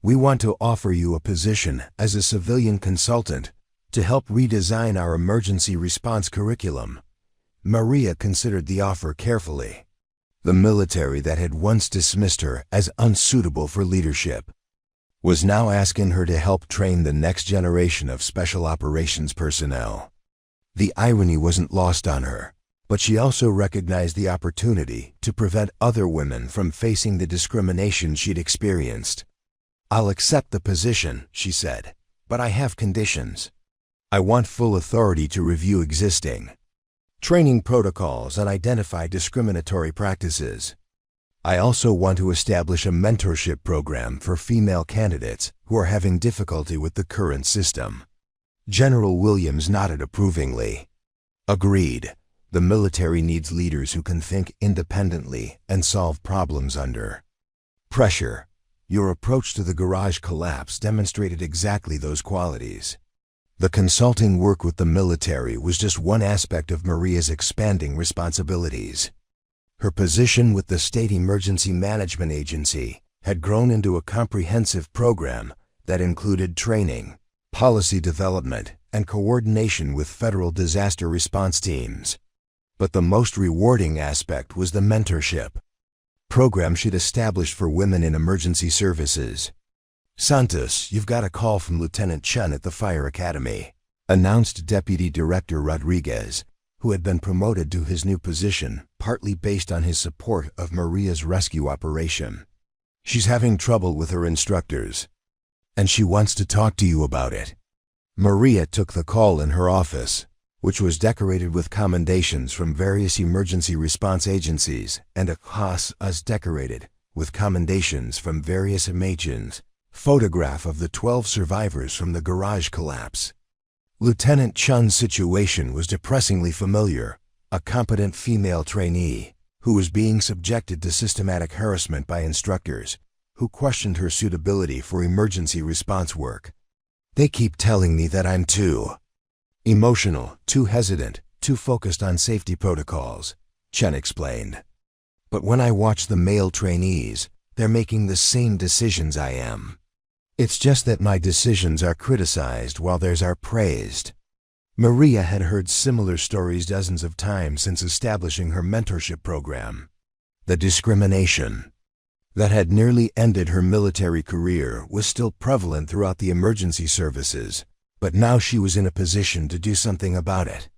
A: We want to offer you a position as a civilian consultant to help redesign our emergency response curriculum." Maria considered the offer carefully. The military that had once dismissed her as unsuitable for leadership was now asking her to help train the next generation of special operations personnel. The irony wasn't lost on her, but she also recognized the opportunity to prevent other women from facing the discrimination she'd experienced. "I'll accept the position," she said, "but I have conditions. I want full authority to review existing training protocols and identify discriminatory practices. I also want to establish a mentorship program for female candidates who are having difficulty with the current system." General Williams nodded approvingly. "Agreed. The military needs leaders who can think independently and solve problems under pressure. Your approach to the garage collapse demonstrated exactly those qualities." The consulting work with the military was just one aspect of Maria's expanding responsibilities. Her position with the State Emergency Management Agency had grown into a comprehensive program that included training, policy development, and coordination with federal disaster response teams. But the most rewarding aspect was the mentorship program she'd established for women in emergency services. "Santos, you've got a call from Lieutenant Chun at the Fire Academy," announced Deputy Director Rodriguez, who had been promoted to his new position partly based on his support of Maria's rescue operation. "She's having trouble with her instructors, and she wants to talk to you about it." Maria took the call in her office, which was decorated with commendations from various emergency response agencies and a class as decorated with commendations from various images. Photograph of the 12 survivors from the garage collapse. Lieutenant Chun's situation was depressingly familiar, a competent female trainee who was being subjected to systematic harassment by instructors who questioned her suitability for emergency response work. "They keep telling me that I'm too emotional, too hesitant, too focused on safety protocols," Chen explained. "But when I watch the male trainees, they're making the same decisions I am. It's just that my decisions are criticized while theirs are praised." Maria had heard similar stories dozens of times since establishing her mentorship program. The discrimination that had nearly ended her military career was still prevalent throughout the emergency services, but now she was in a position to do something about it.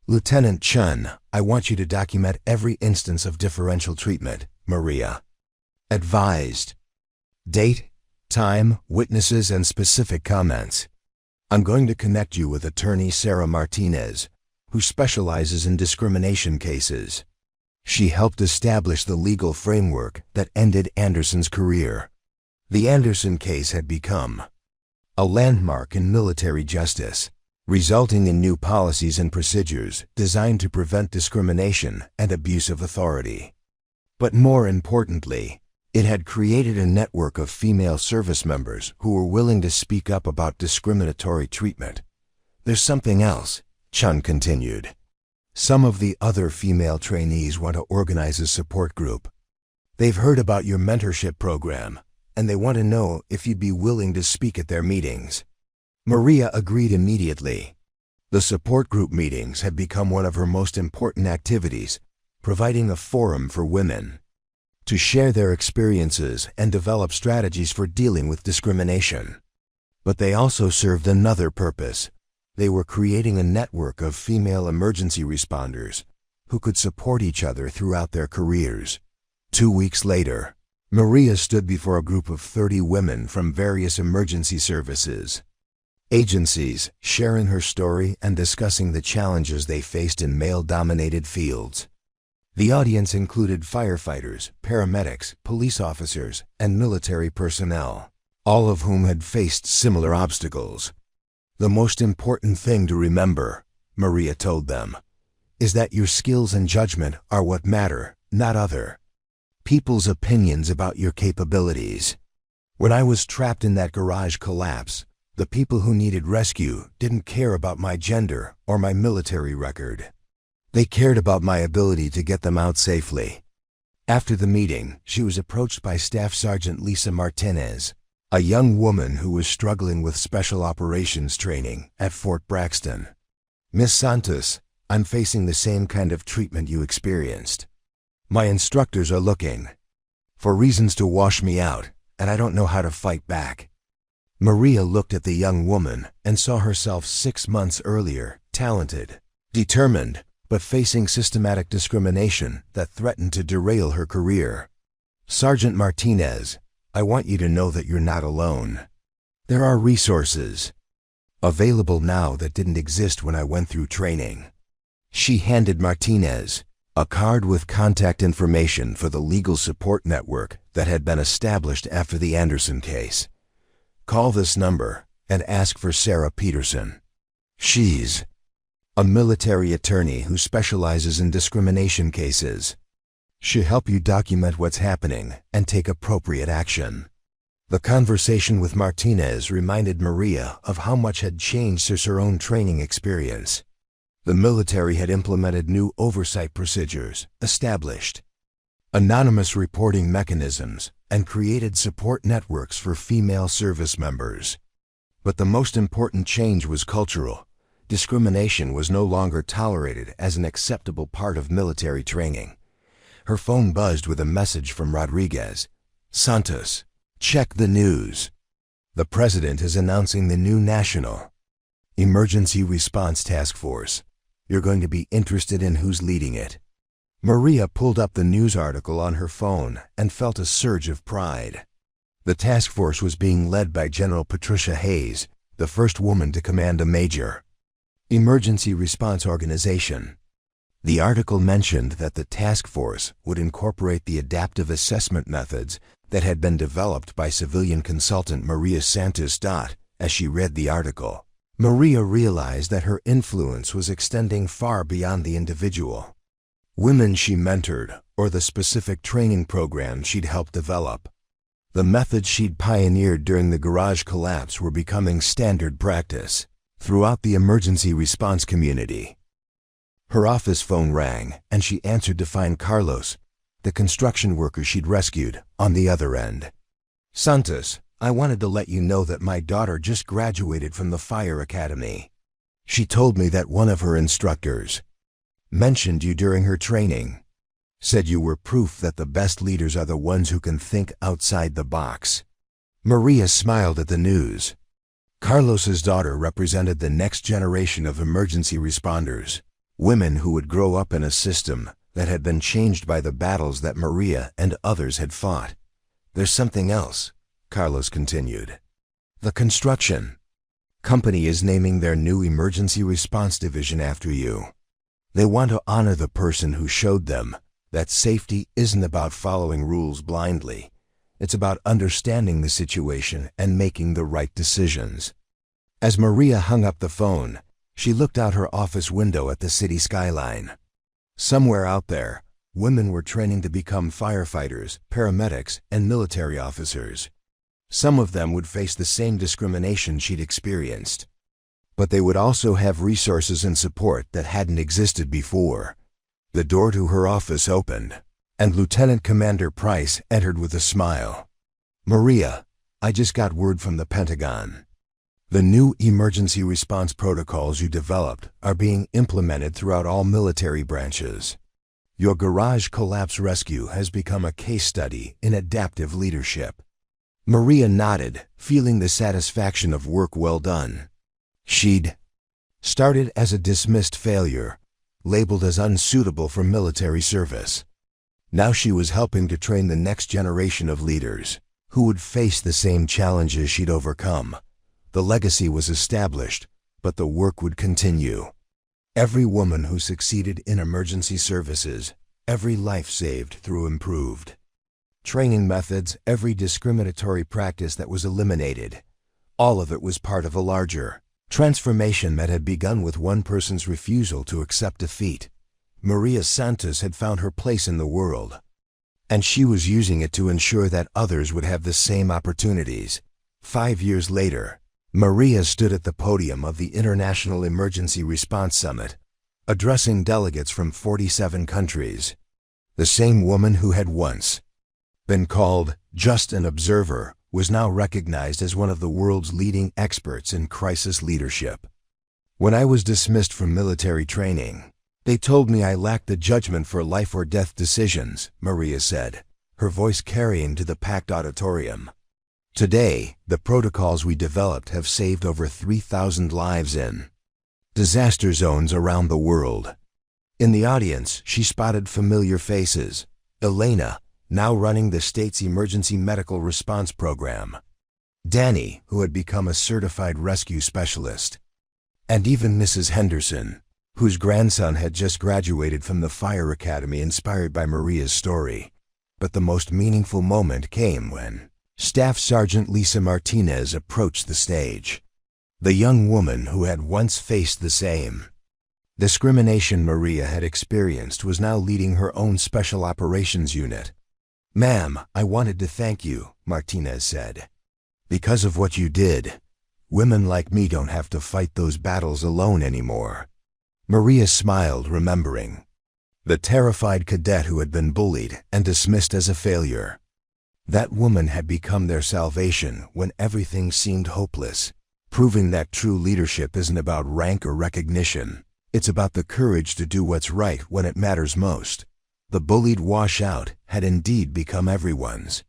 A: "Lieutenant Chun, I want you to document every instance of differential treatment," Maria advised. "Date, time, witnesses, and specific comments. I'm going to connect you with attorney Sarah Martinez, who specializes in discrimination cases. She helped establish the legal framework that ended Anderson's career." The Anderson case had become a landmark in military justice, resulting in new policies and procedures designed to prevent discrimination and abuse of authority. But more importantly, it had created a network of female service members who were willing to speak up about discriminatory treatment. There's something else, Chun continued. Some of the other female trainees want to organize a support group. They've heard about your mentorship program, and they want to know if you'd be willing to speak at their meetings. Maria agreed immediately. The support group meetings had become one of her most important activities, providing a forum for women to share their experiences and develop strategies for dealing with discrimination. But they also served another purpose. They were creating a network of female emergency responders who could support each other throughout their careers. 2 weeks later, Maria stood before a group of 30 women from various emergency services agencies, sharing her story and discussing the challenges they faced in male-dominated fields. The audience included firefighters, paramedics, police officers, and military personnel, all of whom had faced similar obstacles. The most important thing to remember, Maria told them, is that your skills and judgment are what matter, not other people's opinions about your capabilities. When I was trapped in that garage collapse, the people who needed rescue didn't care about my gender or my military record. They cared about my ability to get them out safely. After the meeting, she was approached by Staff Sergeant Lisa Martinez, a young woman who was struggling with special operations training at Fort Braxton. Miss Santos, I'm facing the same kind of treatment you experienced. My instructors are looking for reasons to wash me out, and I don't know how to fight back. Maria looked at the young woman and saw herself 6 months earlier, talented, determined, but facing systematic discrimination that threatened to derail her career. Sergeant Martinez, I want you to know that you're not alone. There are resources available now that didn't exist when I went through training. She handed Martinez a card with contact information for the legal support network that had been established after the Anderson case. Call this number and ask for Sarah Peterson. She's a military attorney who specializes in discrimination cases. She'll help you document what's happening and take appropriate action. The conversation with Martinez reminded Maria of how much had changed since her own training experience. The military had implemented new oversight procedures, established anonymous reporting mechanisms, and created support networks for female service members. But the most important change was cultural. Discrimination was no longer tolerated as an acceptable part of military training. Her phone buzzed with a message from Rodriguez. Santos, check the news. The president is announcing the new National Emergency Response Task Force. You're going to be interested in who's leading it. Maria pulled up the news article on her phone and felt a surge of pride. The task force was being led by General Patricia Hayes, the first woman to command a major emergency response organization. The article mentioned that the task force would incorporate the adaptive assessment methods that had been developed by civilian consultant Maria Santos. As she read the article, Maria realized that her influence was extending far beyond the individual women she mentored or the specific training programs she'd helped develop. The methods she'd pioneered during the garage collapse were becoming standard practice throughout the emergency response community. Her office phone rang, and she answered to find Carlos, the construction worker she'd rescued, on the other end. Santos, I wanted to let you know that my daughter just graduated from the fire academy. She told me that one of her instructors mentioned you during her training, said you were proof that the best leaders are the ones who can think outside the box. Maria smiled at the news. Carlos's daughter represented the next generation of emergency responders, women who would grow up in a system that had been changed by the battles that Maria and others had fought. There's something else, Carlos continued. The construction company is naming their new emergency response division after you. They want to honor the person who showed them that safety isn't about following rules blindly. It's about understanding the situation and making the right decisions. As Maria hung up the phone, she looked out her office window at the city skyline. Somewhere out there, women were training to become firefighters, paramedics, and military officers. Some of them would face the same discrimination she'd experienced. But they would also have resources and support that hadn't existed before. The door to her office opened, and Lieutenant Commander Price entered with a smile. "Maria, I just got word from the Pentagon. The new emergency response protocols you developed are being implemented throughout all military branches. Your garage collapse rescue has become a case study in adaptive leadership." Maria nodded, feeling the satisfaction of work well done. She'd started as a dismissed failure, labeled as unsuitable for military service. Now she was helping to train the next generation of leaders who would face the same challenges she'd overcome. The legacy was established, but the work would continue. Every woman who succeeded in emergency services, every life saved through improved training methods, every discriminatory practice that was eliminated, all of it was part of a larger transformation that had begun with one person's refusal to accept defeat. Maria Santos had found her place in the world, and she was using it to ensure that others would have the same opportunities. 5 years later, Maria stood at the podium of the International Emergency Response Summit, addressing delegates from 47 countries. The same woman who had once been called just an observer was now recognized as one of the world's leading experts in crisis leadership. "When I was dismissed from military training, they told me I lacked the judgment for life or death decisions," Maria said, her voice carrying to the packed auditorium. "Today, the protocols we developed have saved over 3,000 lives in disaster zones around the world." In the audience, she spotted familiar faces. Elena, now running the state's emergency medical response program. Danny, who had become a certified rescue specialist. And even Mrs. Henderson, whose grandson had just graduated from the fire academy inspired by Maria's story. But the most meaningful moment came when Staff Sergeant Lisa Martinez approached the stage. The young woman who had once faced the same discrimination Maria had experienced was now leading her own special operations unit. "Ma'am, I wanted to thank you," Martinez said. "Because of what you did, women like me don't have to fight those battles alone anymore." Maria smiled, remembering the terrified cadet who had been bullied and dismissed as a failure. That woman had become their salvation when everything seemed hopeless, proving that true leadership isn't about rank or recognition. It's about the courage to do what's right when it matters most. The bullied washout had indeed become everyone's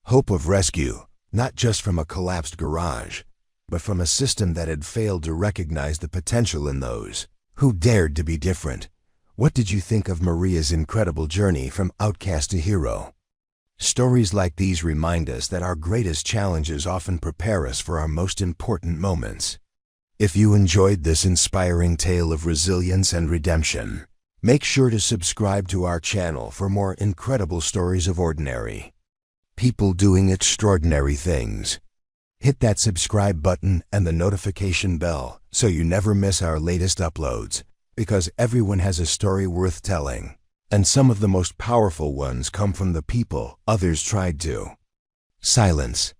A: hope of rescue, not just from a collapsed garage, but from a system that had failed to recognize the potential in those who dared to be different. What did you think of Maria's incredible journey from outcast to hero? Stories like these remind us that our greatest challenges often prepare us for our most important moments. If you enjoyed this inspiring tale of resilience and redemption, make sure to subscribe to our channel for more incredible stories of ordinary people doing extraordinary things. Hit that subscribe button and the notification bell so you never miss our latest uploads, because everyone has a story worth telling, and some of the most powerful ones come from the people others tried to silence.